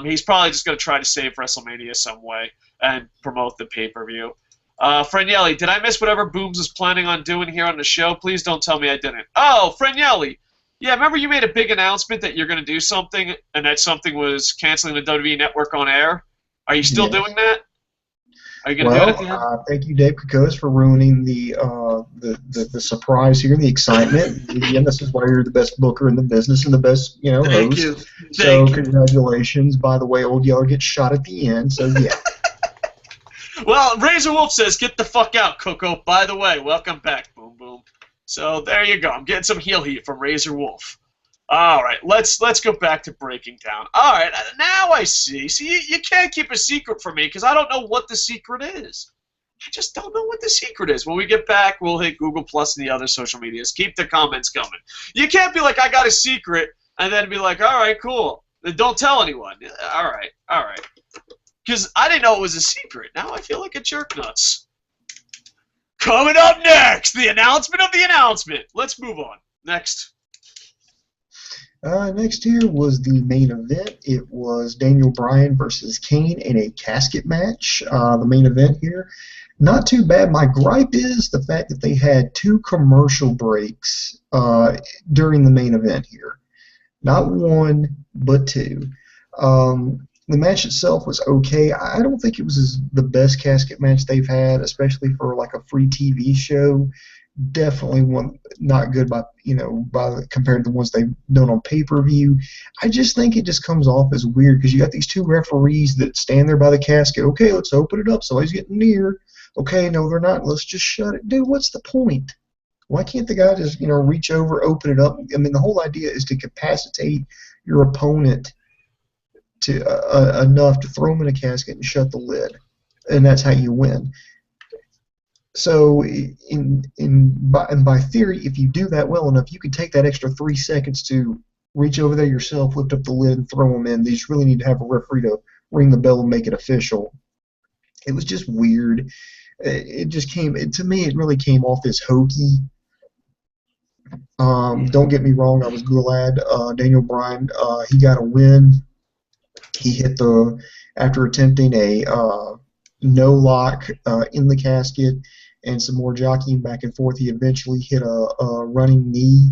He's probably just going to try to save WrestleMania some way and promote the pay-per-view. Frenielli, did I miss whatever Booms is planning on doing here on the show? Please don't tell me I didn't. Oh, Frenielli. Yeah, remember you made a big announcement that you're going to do something and that something was canceling the WWE Network on air? Are you still doing that? Are you going to do it again? Thank you, Dave Kokos, for ruining the surprise here, the excitement. Again, this is why you're the best booker in the business and the best, host. Thank you. So congratulations. By the way, Old Yeller gets shot at the end. So yeah. Well, Razor Wolf says, get the fuck out, Coco. By the way, welcome back, Boom Boom. So there you go. I'm getting some heel heat from Razor Wolf. All right, let's go back to breaking down. All right, now I see. See, you can't keep a secret from me because I don't know what the secret is. I just don't know what the secret is. When we get back, we'll hit Google Plus and the other social medias. Keep the comments coming. You can't be like, I got a secret, and then be like, all right, cool. Then don't tell anyone. All right. Because I didn't know it was a secret. Now I feel like a jerk nuts. Coming up next, the announcement of the announcement. Let's move on. Next. Next here was the main event. It was Daniel Bryan versus Kane in a casket match. The main event here. Not too bad. My gripe is the fact that they had 2 commercial breaks during the main event here. Not 1, but 2. The match itself was okay. I don't think it was the best casket match they've had, especially for like a free TV show. Definitely one not good by compared to the ones they've done on pay-per-view. I just think it just comes off as weird because you got these 2 referees that stand there by the casket. Okay, let's open it up. Somebody's getting near. Okay, no, they're not. Let's just shut it. Dude, what's the point? Why can't the guy just reach over, open it up? I mean, the whole idea is to capacitate your opponent to enough to throw him in a casket and shut the lid, and that's how you win. So, by theory, if you do that well enough, you can take that extra 3 seconds to reach over there yourself, lift up the lid, and throw them in. They just really need to have a referee to ring the bell and make it official. It was just weird. To me, it really came off as hokey. Don't get me wrong, I was glad Daniel Bryan, he got a win. He hit after attempting a no lock in the casket and some more jockeying back and forth, he eventually hit a running knee.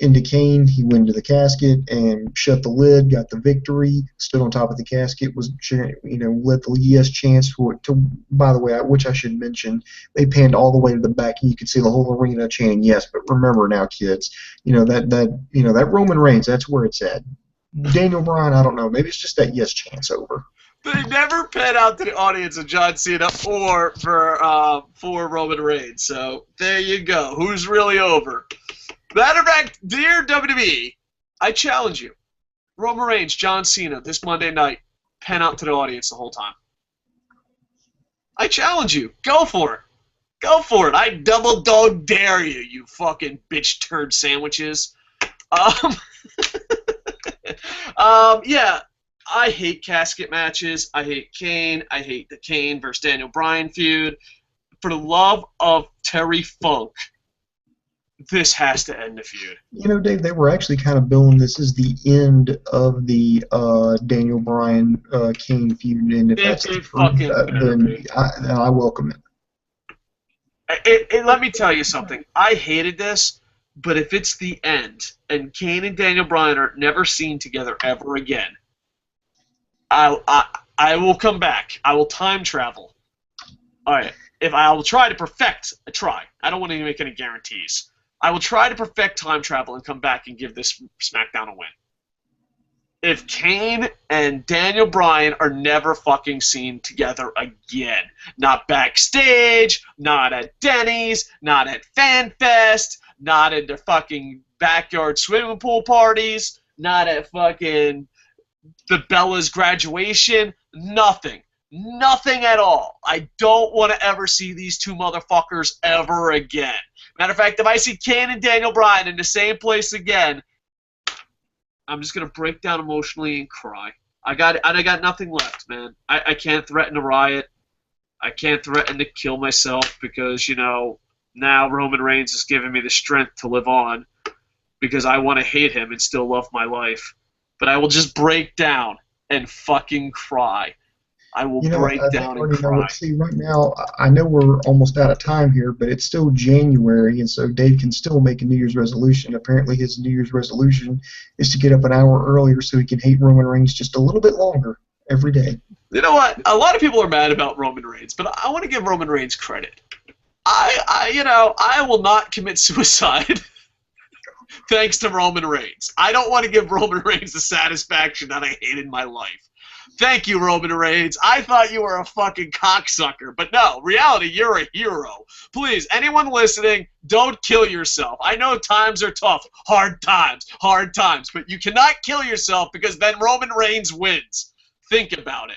into Kane. He went into the casket and shut the lid, got the victory, stood on top of the casket, was let the yes chance to. By the way, which I should mention, they panned all the way to the back, and you could see the whole arena chanting yes. But remember now, kids, that Roman Reigns, that's where it's at. Daniel Bryan, I don't know, maybe it's just that yes chance over. They never pan out to the audience of John Cena or for Roman Reigns. So there you go. Who's really over? Matter of fact, dear WWE, I challenge you. Roman Reigns, John Cena, this Monday night, pan out to the audience the whole time. I challenge you. Go for it. Go for it. I double dog dare you, you fucking bitch turd sandwiches. Yeah, I hate casket matches. I hate Kane. I hate the Kane versus Daniel Bryan feud. For the love of Terry Funk, this has to end the feud. Dave, they were actually kind of billing this as the end of the Daniel Bryan Kane feud, and if that's the truth, then I welcome it. Let me tell you something. I hated this, but if it's the end and Kane and Daniel Bryan are never seen together ever again, I will come back. I will time travel. All right. If I will try to perfect a try. I don't want to make any guarantees. I will try to perfect time travel and come back and give this SmackDown a win. If Kane and Daniel Bryan are never fucking seen together again, not backstage, not at Denny's, not at FanFest, not at their fucking backyard swimming pool parties, not at fucking the Bella's graduation, nothing. Nothing at all. I don't want to ever see these two motherfuckers ever again. Matter of fact, if I see Kane and Daniel Bryan in the same place again, I'm just gonna break down emotionally and cry. I got nothing left, man. I can't threaten a riot. I can't threaten to kill myself because now Roman Reigns is giving me the strength to live on because I want to hate him and still love my life. But I will just break down and fucking cry. I will break down and cry. See, right now, I know we're almost out of time here, but it's still January, and so Dave can still make a New Year's resolution. Apparently, his New Year's resolution is to get up an hour earlier so he can hate Roman Reigns just a little bit longer every day. You know what? A lot of people are mad about Roman Reigns, but I want to give Roman Reigns credit. I will not commit suicide thanks to Roman Reigns. I don't want to give Roman Reigns the satisfaction that I hate in my life. Thank you, Roman Reigns. I thought you were a fucking cocksucker. But no, reality, you're a hero. Please, anyone listening, don't kill yourself. I know times are tough. Hard times. But you cannot kill yourself because then Roman Reigns wins. Think about it.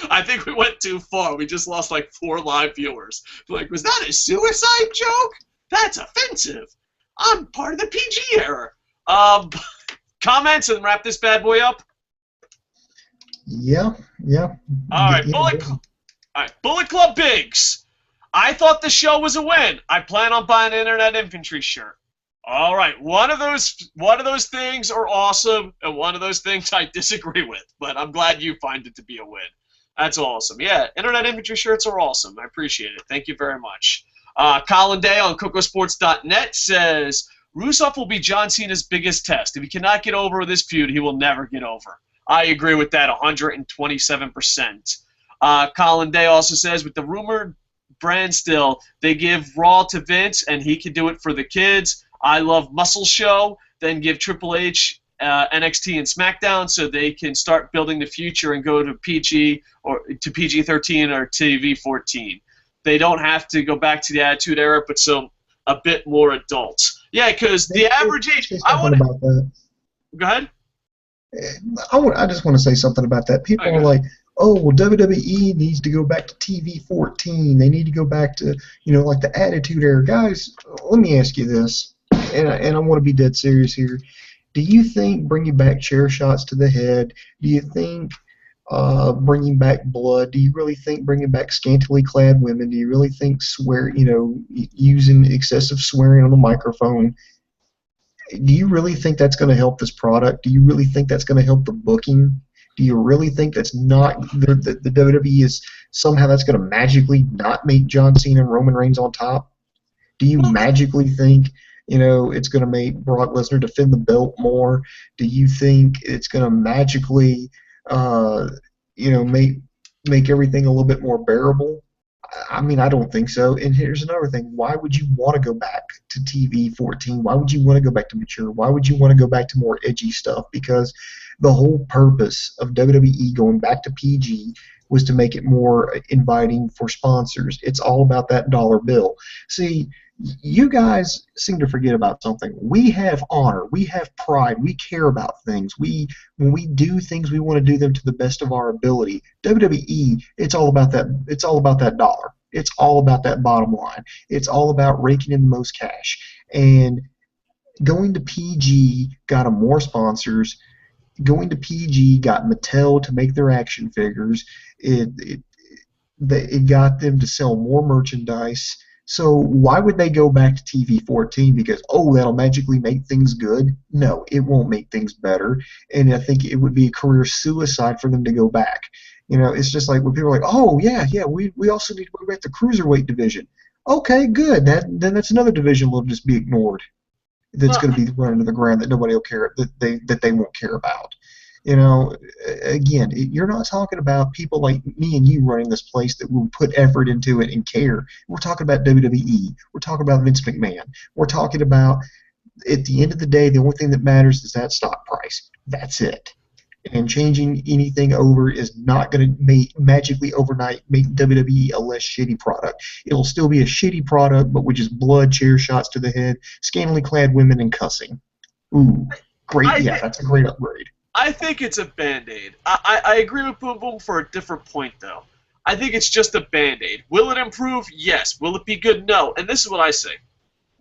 I think we went too far. We just lost like 4 live viewers. Like, was that a suicide joke? That's offensive. I'm part of the PG era. Comments and wrap this bad boy up. Yeah. All right, Bullet Club Biggs. I thought the show was a win. I plan on buying an Internet Infantry shirt. All right, one of those things are awesome, and one of those things I disagree with. But I'm glad you find it to be a win. That's awesome. Yeah, Internet Infantry shirts are awesome. I appreciate it. Thank you very much. Colin Day on Kocosports.net says Rusev will be John Cena's biggest test. If he cannot get over this feud, he will never get over. I agree with that 127%. Colin Day also says, with the rumored brand still, they give Raw to Vince, and he can do it for the kids. I love Muscle Show. Then give Triple H NXT and SmackDown so they can start building the future and go to PG or to PG-13 or TV-14. They don't have to go back to the Attitude Era, but a bit more adult. Yeah, because the average age. I want about that. Go ahead. I just want to say something about that. People are like, oh, well, WWE needs to go back to TV-14. They need to go back to, like the Attitude Era. Guys, let me ask you this, and I want to be dead serious here. Do you think bringing back chair shots to the head, do you think bringing back blood, do you really think bringing back scantily clad women, do you really think using excessive swearing on the microphone, do you really think that's going to help this product? Do you really think that's going to help the booking? Do you really think that's not the WWE is somehow that's going to magically not make John Cena and Roman Reigns on top? Do you magically think It's going to make Brock Lesnar defend the belt more? Do you think it's going to magically, uh, make everything a little bit more bearable? I mean, I don't think so. And here's another thing. Why would you want to go back to TV 14? Why would you want to go back to mature? Why would you want to go back to more edgy stuff? Because the whole purpose of WWE going back to PG was to make it more inviting for sponsors. It's all about that dollar bill. See, you guys seem to forget about something. We have honor. We have pride. We care about things. When we do things, we want to do them to the best of our ability. WWE, it's all about that. It's all about that dollar. It's all about that bottom line. It's all about raking in the most cash. And going to PG got them more sponsors. Going to PG got Mattel to make their action figures. It got them to sell more merchandise. So why would they go back to TV 14? Because, oh, that'll magically make things good? No, it won't make things better. And I think it would be a career suicide for them to go back. It's just like when people are like, oh, yeah, we also need to go back to the cruiserweight division. Okay, good. Then that's another division will just be ignored. That's going to be run into the ground that nobody will care, that they won't care about. Again, you're not talking about people like me and you running this place that will put effort into it and care. We're talking about WWE. We're talking about Vince McMahon. We're talking about, at the end of the day, the only thing that matters is that stock price. That's it. And changing anything over is not going to magically overnight make WWE a less shitty product. It'll still be a shitty product, but with just blood, chair shots to the head, scantily clad women, and cussing. Ooh, great. That's a great upgrade. I think it's a Band-Aid. I agree with Boom Boom for a different point, though. I think it's just a Band-Aid. Will it improve? Yes. Will it be good? No. And this is what I say.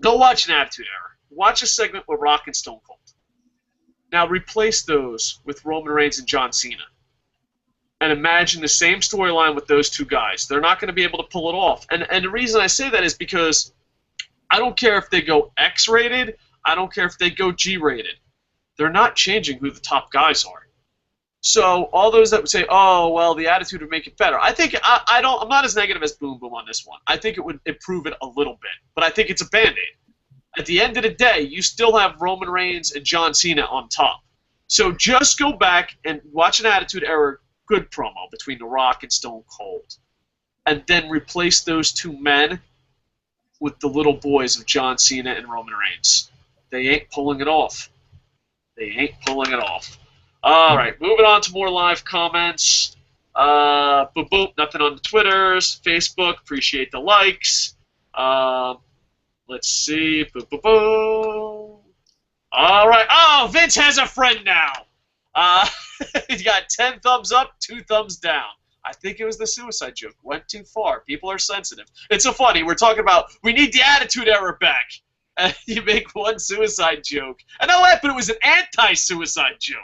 Go watch an Attitude Era. Watch a segment with Rock and Stone Cold. Now replace those with Roman Reigns and John Cena. And imagine the same storyline with those two guys. They're not going to be able to pull it off. And the reason I say that is because I don't care if they go X-rated. I don't care if they go G-rated. They're not changing who the top guys are. So all those that would say, "Oh, well, the Attitude would make it better," I think I'm not as negative as Boom Boom on this one. I think it would improve it a little bit, but I think it's a Band-Aid. At the end of the day, you still have Roman Reigns and John Cena on top. So just go back and watch an Attitude Era good promo between The Rock and Stone Cold, and then replace those two men with the little boys of John Cena and Roman Reigns. They ain't pulling it off. They ain't pulling it off. All right, moving on to more live comments. Boop, boop, nothing on the Twitters, Facebook. Appreciate the likes. Let's see. Boop, boop, boop. All right. Oh, Vince has a friend now. He's got 10 thumbs up, 2 thumbs down. I think it was the suicide joke. Went too far. People are sensitive. It's so funny. We're talking about we need the Attitude Era back. And you make one suicide joke. And I laugh, but it was an anti-suicide joke.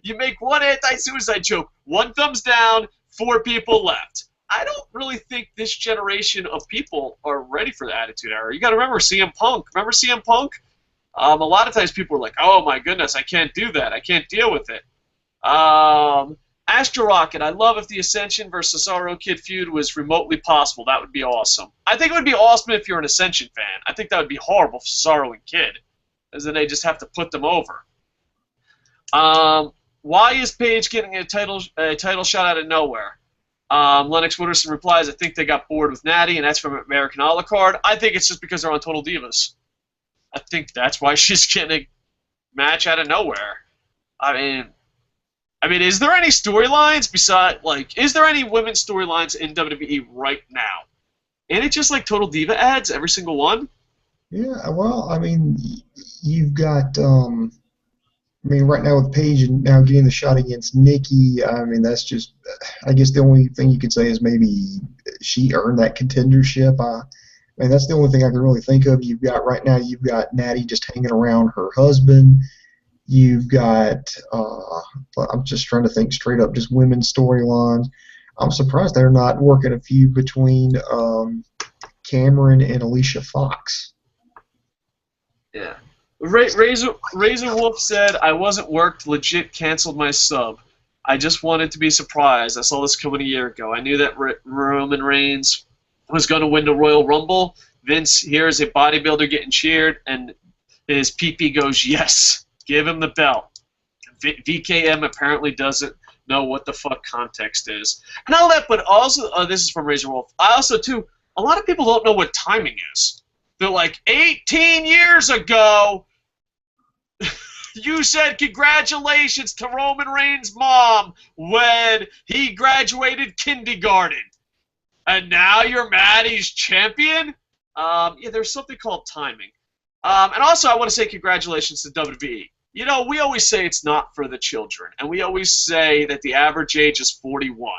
You make one anti-suicide joke, 1 thumbs down, 4 people left. I don't really think this generation of people are ready for the Attitude Era. You got to remember CM Punk. Remember CM Punk? A lot of times people are like, "Oh my goodness, I can't do that. I can't deal with it." Astro Rocket, I love if the Ascension versus Cesaro Kid feud was remotely possible. That would be awesome. I think it would be awesome if you're an Ascension fan. I think that would be horrible for Cesaro and Kid, as then they just have to put them over. Why is Paige getting a title shot out of nowhere? Lennox Wooderson replies, I think they got bored with Natty, and that's from American a la carte. I think it's just because they're on Total Divas. I think that's why she's getting a match out of nowhere. I mean, is there any storylines besides, is there any women's storylines in WWE right now? Ain't it just like Total Diva ads, every single one? Yeah, well, you've got, right now with Paige and now getting the shot against Nikki, that's just, I guess the only thing you could say is maybe she earned that contendership. That's the only thing I can really think of. You've got Natty just hanging around her husband. You've got, I'm just trying to think straight up, just women's storylines. I'm surprised they're not working a feud between Cameron and Alicia Fox. Yeah. Razor Wolf said, I wasn't worked, legit canceled my sub. I just wanted to be surprised. I saw this coming a year ago. I knew that Roman Reigns was going to win the Royal Rumble. Vince here is a bodybuilder getting cheered, and His PP goes, yes, give him the belt. VKM apparently doesn't know what the fuck context is. And all that, but also, this is from Razor Wolf. I also, too, a lot of people don't know what timing is. They're like, 18 years ago, you said congratulations to Roman Reigns' mom when he graduated kindergarten. And now you're mad he's champion? Yeah, there's something called timing. And also, I want to say congratulations to WWE. You know, we always say it's not for the children, and we always say that the average age is 41.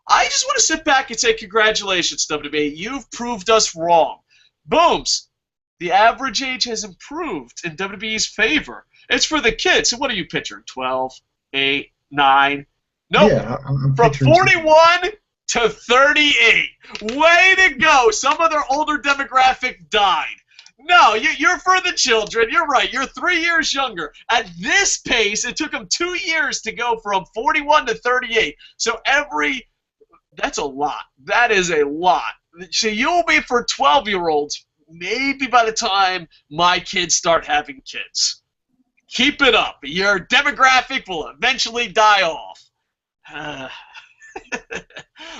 I just want to sit back and say congratulations, WWE. You've proved us wrong. Booms! The average age has improved in WWE's favor. It's for the kids. So what are you picturing? 12, 8, 9? Nope. Yeah, I'm From picturing 41 to 38. Way to go. Some of their older demographic died. No, you're for the children. You're right. You're 3 years younger. At this pace, it took them 2 years to go from 41 to 38. So that's a lot. That is a lot. So you'll be for 12-year-olds maybe by the time my kids start having kids. Keep it up. Your demographic will eventually die off.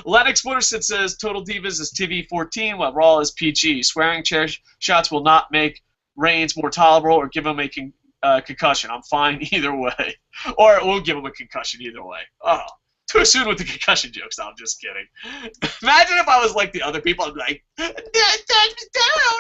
Lennox Wooderson says Total Divas is TV-14 while Raw is PG. Swearing chair shots will not make Reigns more tolerable or give him a concussion. I'm fine either way. Or it will give him a concussion either way. Oh, too soon with the concussion jokes. No, I'm just kidding. Imagine if I was like the other people. I'd be like, down.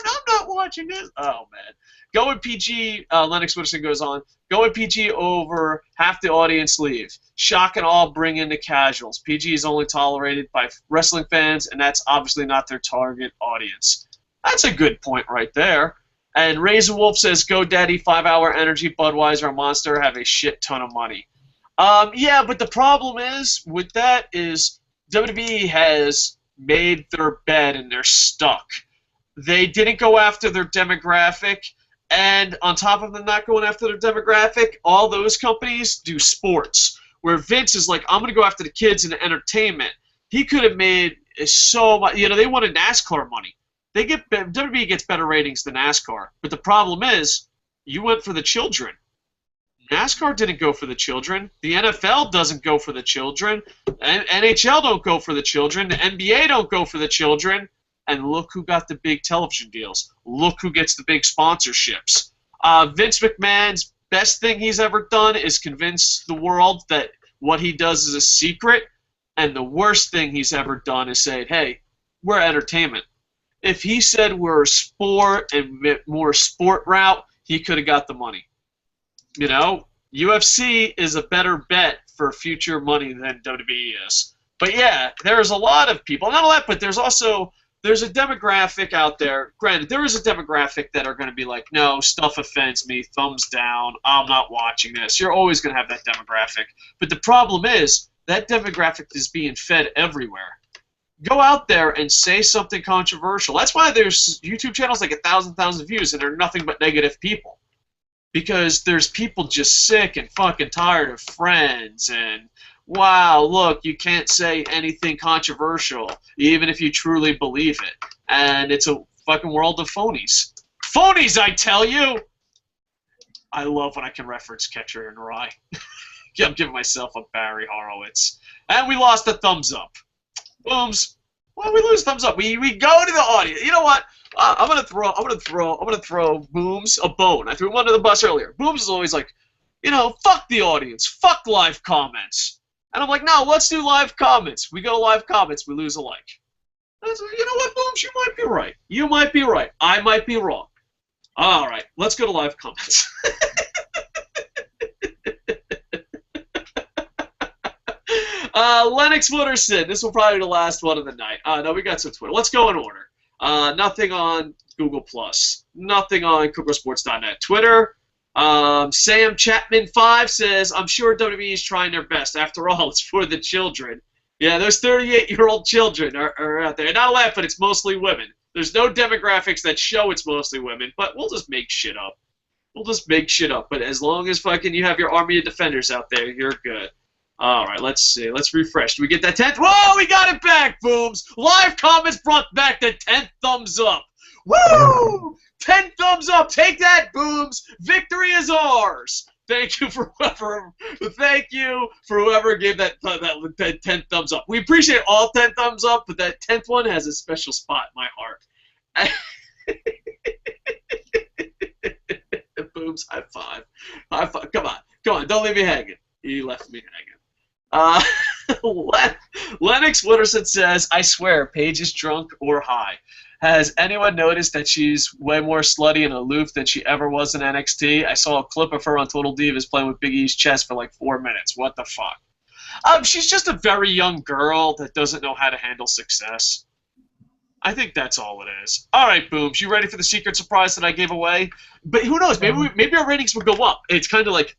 I'm not watching this. Oh, man. Going PG, Lennox Wooderson goes on. Going PG over half the audience leave. Shock and awe bring in the casuals. PG is only tolerated by wrestling fans, and that's obviously not their target audience. That's a good point right there. And Razor Wolf says, GoDaddy, 5-Hour Energy, Budweiser, and Monster have a shit ton of money. Yeah, but the problem is, with that is, WWE has made their bed and they're stuck. They didn't go after their demographic, and on top of them not going after their demographic, all those companies do sports, where Vince is like, I'm going to go after the kids and the entertainment. He could have made so much. You know, they wanted NASCAR money. WWE gets better ratings than NASCAR, but the problem is, you went for the children. NASCAR didn't go for the children. The NFL doesn't go for the children. NHL don't go for the children. The NBA don't go for the children. And look who got the big television deals. Look who gets the big sponsorships. Vince McMahon's best thing he's ever done is convince the world that what he does is a secret. And the worst thing he's ever done is say, hey, we're entertainment. If he said we're a sport and more sport route, he could have got the money. You know, UFC is a better bet for future money than WWE is. But yeah, there's a lot of people. Not a lot, but there's a demographic out there. Granted, there is a demographic that are going to be like, no, stuff offends me, thumbs down, I'm not watching this. You're always going to have that demographic. But the problem is, that demographic is being fed everywhere. Go out there and say something controversial. That's why there's YouTube channels like 1,000 views and they're nothing but negative people. Because there's people just sick and fucking tired of Friends and, wow, look, you can't say anything controversial, even if you truly believe it. And it's a fucking world of phonies. Phonies, I tell you! I love when I can reference Catcher in Rye. I'm giving myself a Barry Horowitz. And we lost a thumbs up. Booms. Well, we lose thumbs up. We go to the audience. You know what? I'm gonna throw Booms a bone. I threw him under the bus earlier. Booms is always like, you know, fuck the audience, fuck live comments. And I'm like, no, let's do live comments. We go to live comments, we lose a like. And so, you know what, Booms, you might be right. You might be right. I might be wrong. All right, let's go to live comments. Lennox Wooderson. This will probably be the last one of the night. No, we got some Twitter. Let's go in order. Nothing on Google+. Nothing on Kocosports.net. Twitter, Sam Chapman 5 says, I'm sure WWE is trying their best. After all, it's for the children. Yeah, those 38-year-old children are out there. Not laugh, but it's mostly women. There's no demographics that show it's mostly women, but we'll just make shit up. We'll just make shit up. But as long as fucking you have your army of defenders out there, you're good. All right, let's see. Let's refresh. Do we get that 10th? Whoa, we got it back, Booms. Live comments brought back the 10th thumbs up. Woo! 10 thumbs up. Take that, Booms. Victory is ours. Thank you for whoever gave that 10 thumbs up. We appreciate all 10 thumbs up, but that 10th one has a special spot in my heart. Booms, high five. High five. Come on. Don't leave me hanging. You left me hanging. Lennox Wooderson says, I swear, Paige is drunk or high. Has anyone noticed that she's way more slutty and aloof than she ever was in NXT? I saw a clip of her on Total Divas playing with Big E's chest for like 4 minutes. What the fuck? She's just a very young girl that doesn't know how to handle success. I think that's all it is. All right, Booms, you ready for the secret surprise that I gave away? But who knows? Maybe our ratings will go up. It's kind of like,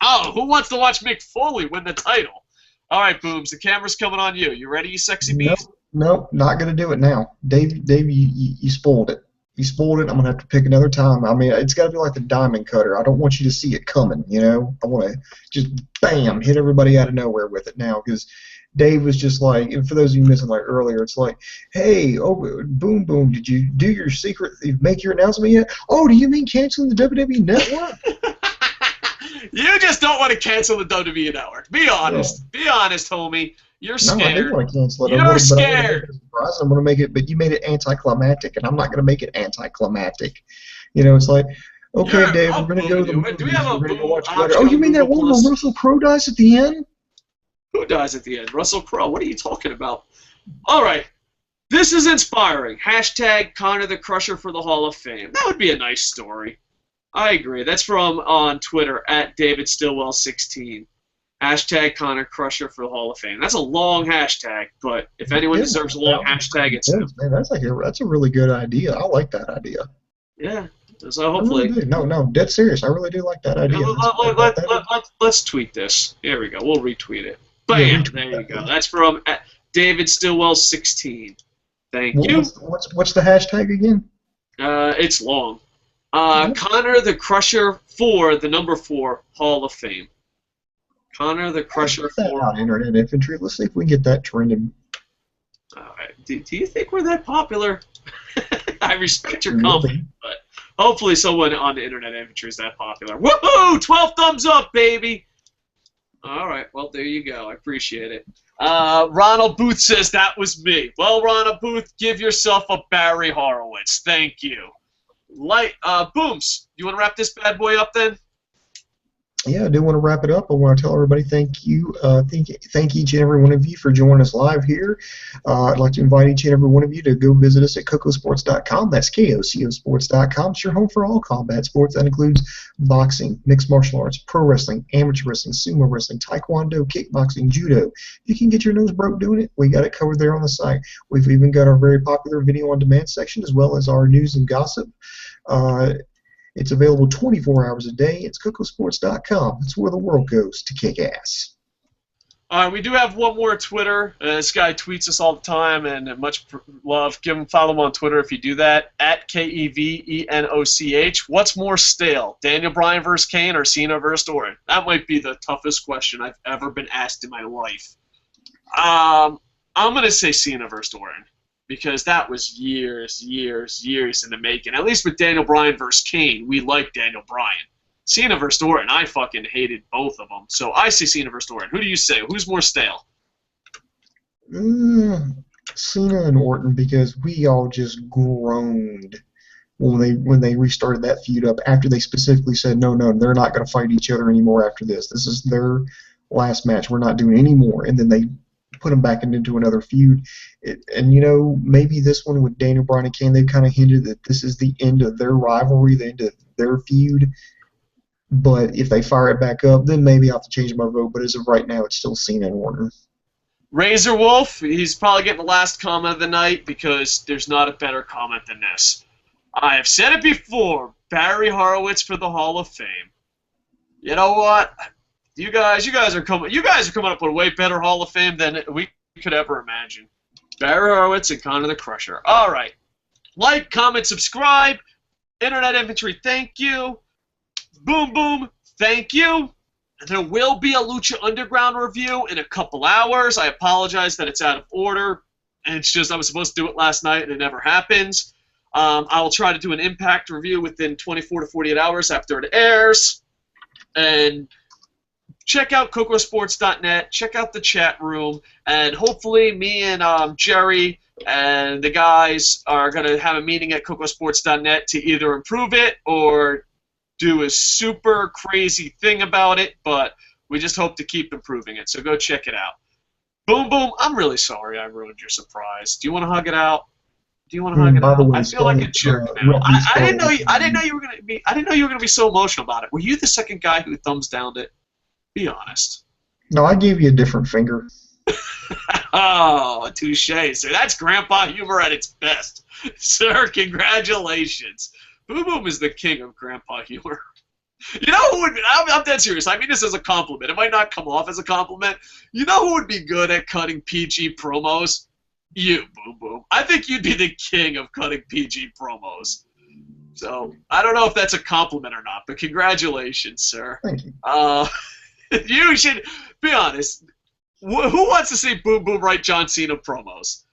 oh, who wants to watch Mick Foley win the title? All right, Booms, the camera's coming on you. You ready, you sexy beast? Nope, not going to do it now. Dave, you spoiled it. You spoiled it. I'm going to have to pick another time. I mean, it's got to be like the diamond cutter. I don't want you to see it coming, you know? I want to just, bam, hit everybody out of nowhere with it now, because Dave was just like, and for those of you missing like earlier, it's like, hey, oh, boom, did you do your secret, make your announcement yet? Oh, do you mean canceling the WWE Network? You just don't want to cancel the WWE Network. Be honest. Be honest, homie. You're scared. No, I didn't want to cancel it. You're scared. I'm going to make it, but you made it anticlimactic, and I'm not going to make it anticlimactic. You know, it's like, okay, Dave, we're going to go to the movies. Do we have a watch Oh, you mean that one where Russell Crowe dies at the end? Who dies at the end? Russell Crowe. What are you talking about? All right. This is inspiring. Hashtag Connor the Crusher for the Hall of Fame. That would be a nice story. I agree. That's from on Twitter, at DavidStillwell16. Hashtag Connor Crusher for the Hall of Fame. That's a long hashtag, but if anyone deserves a long hashtag, it's him. Man, that's a really good idea. I like that idea. Yeah. So hopefully. Really no, dead serious. I really do like that idea. Let's tweet this. Here we go. We'll retweet it. Bam! There you go. That's from DavidStillwell16. Thank you. What's the hashtag again? It's long. Connor the Crusher for the number 4 Hall of Fame. Connor the Crusher for Internet Infantry. Let's see if we can get that trending. All right. Do you think we're that popular? I respect your comment, but hopefully someone on the Internet Infantry is that popular. Woohoo! 12 thumbs up, baby! All right. Well, there you go. I appreciate it. Ronald Booth says that was me. Well, Ronald Booth, give yourself a Barry Horowitz. Thank you. Booms, you want to wrap this bad boy up then? Yeah, I do want to wrap it up. I want to tell everybody thank you. Thank each and every one of you for joining us live here. I'd like to invite each and every one of you to go visit us at Kocosports.com. That's KOCOsports.com. It's your home for all combat sports. That includes boxing, mixed martial arts, pro wrestling, amateur wrestling, sumo wrestling, taekwondo, kickboxing, judo. If you can get your nose broke doing it, we got it covered there on the site. We've even got our very popular video on demand section as well as our news and gossip. It's available 24 hours a day. It's Kocosports.com. It's where the world goes to kick ass. We do have one more Twitter. This guy tweets us all the time, and much love. Follow him on Twitter if you do that, at KEVENOCH. What's more stale, Daniel Bryan versus Kane or Cena versus Orton? That might be the toughest question I've ever been asked in my life. I'm going to say Cena versus Orton, because that was years in the making. At least with Daniel Bryan versus Kane, we liked Daniel Bryan. Cena versus Orton, I fucking hated both of them. So I say Cena versus Orton. Who do you say? Who's more stale? Cena and Orton, because we all just groaned when they restarted that feud up after they specifically said, no, they're not going to fight each other anymore after this. This is their last match. We're not doing any more. And then they put them back into another feud. And, you know, maybe this one with Daniel Bryan and Kane, they kind of hinted that this is the end of their rivalry, the end of their feud. But if they fire it back up, then maybe I'll have to change my vote. But as of right now, it's still Cena and Orton. Razor Wolf, he's probably getting the last comment of the night because there's not a better comment than this. I have said it before, Barry Horowitz for the Hall of Fame. You know what? You guys are coming up with a way better Hall of Fame than we could ever imagine. Barry Horowitz and Connor the Crusher. All right. Like, comment, subscribe. Internet Infantry, thank you. Boom Boom, thank you. There will be a Lucha Underground review in a couple hours. I apologize that it's out of order. And it's just I was supposed to do it last night and it never happens. I will try to do an Impact review within 24 to 48 hours after it airs. And check out Kocosports.net. Check out the chat room. And hopefully me and Jerry and the guys are going to have a meeting at Kocosports.net to either improve it or do a super crazy thing about it. But we just hope to keep improving it. So go check it out. Boom Boom, I'm really sorry I ruined your surprise. Do you want to hug it out? Do you want to hug it out? I feel like a jerk now. I didn't know you were gonna be. I didn't know you were gonna be so emotional about it. Were you the second guy who thumbs downed it? Be honest. No, I gave you a different finger. Oh, touche, sir. That's grandpa humor at its best, sir. Congratulations. Boom Boom is the king of grandpa humor. You know who would be, I'm dead serious. I mean this as a compliment. It might not come off as a compliment. You know who would be good at cutting PG promos? You, Boom Boom. I think you'd be the king of cutting PG promos. So, I don't know if that's a compliment or not, but congratulations, sir. Thank you. You should, be honest, who wants to see Boom Boom write John Cena promos?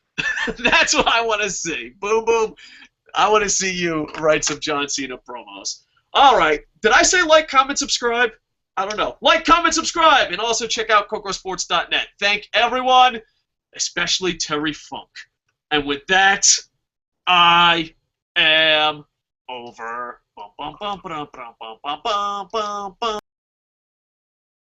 That's what I want to see. Boom Boom, I want to see you write some John Cena promos. All right. Did I say like, comment, subscribe? I don't know. Like, comment, subscribe, and also check out Kocosports.net. Thank everyone, especially Terry Funk. And with that, I am over. Bum, bum, bum, bum, bum, bum, bum, bum, bum.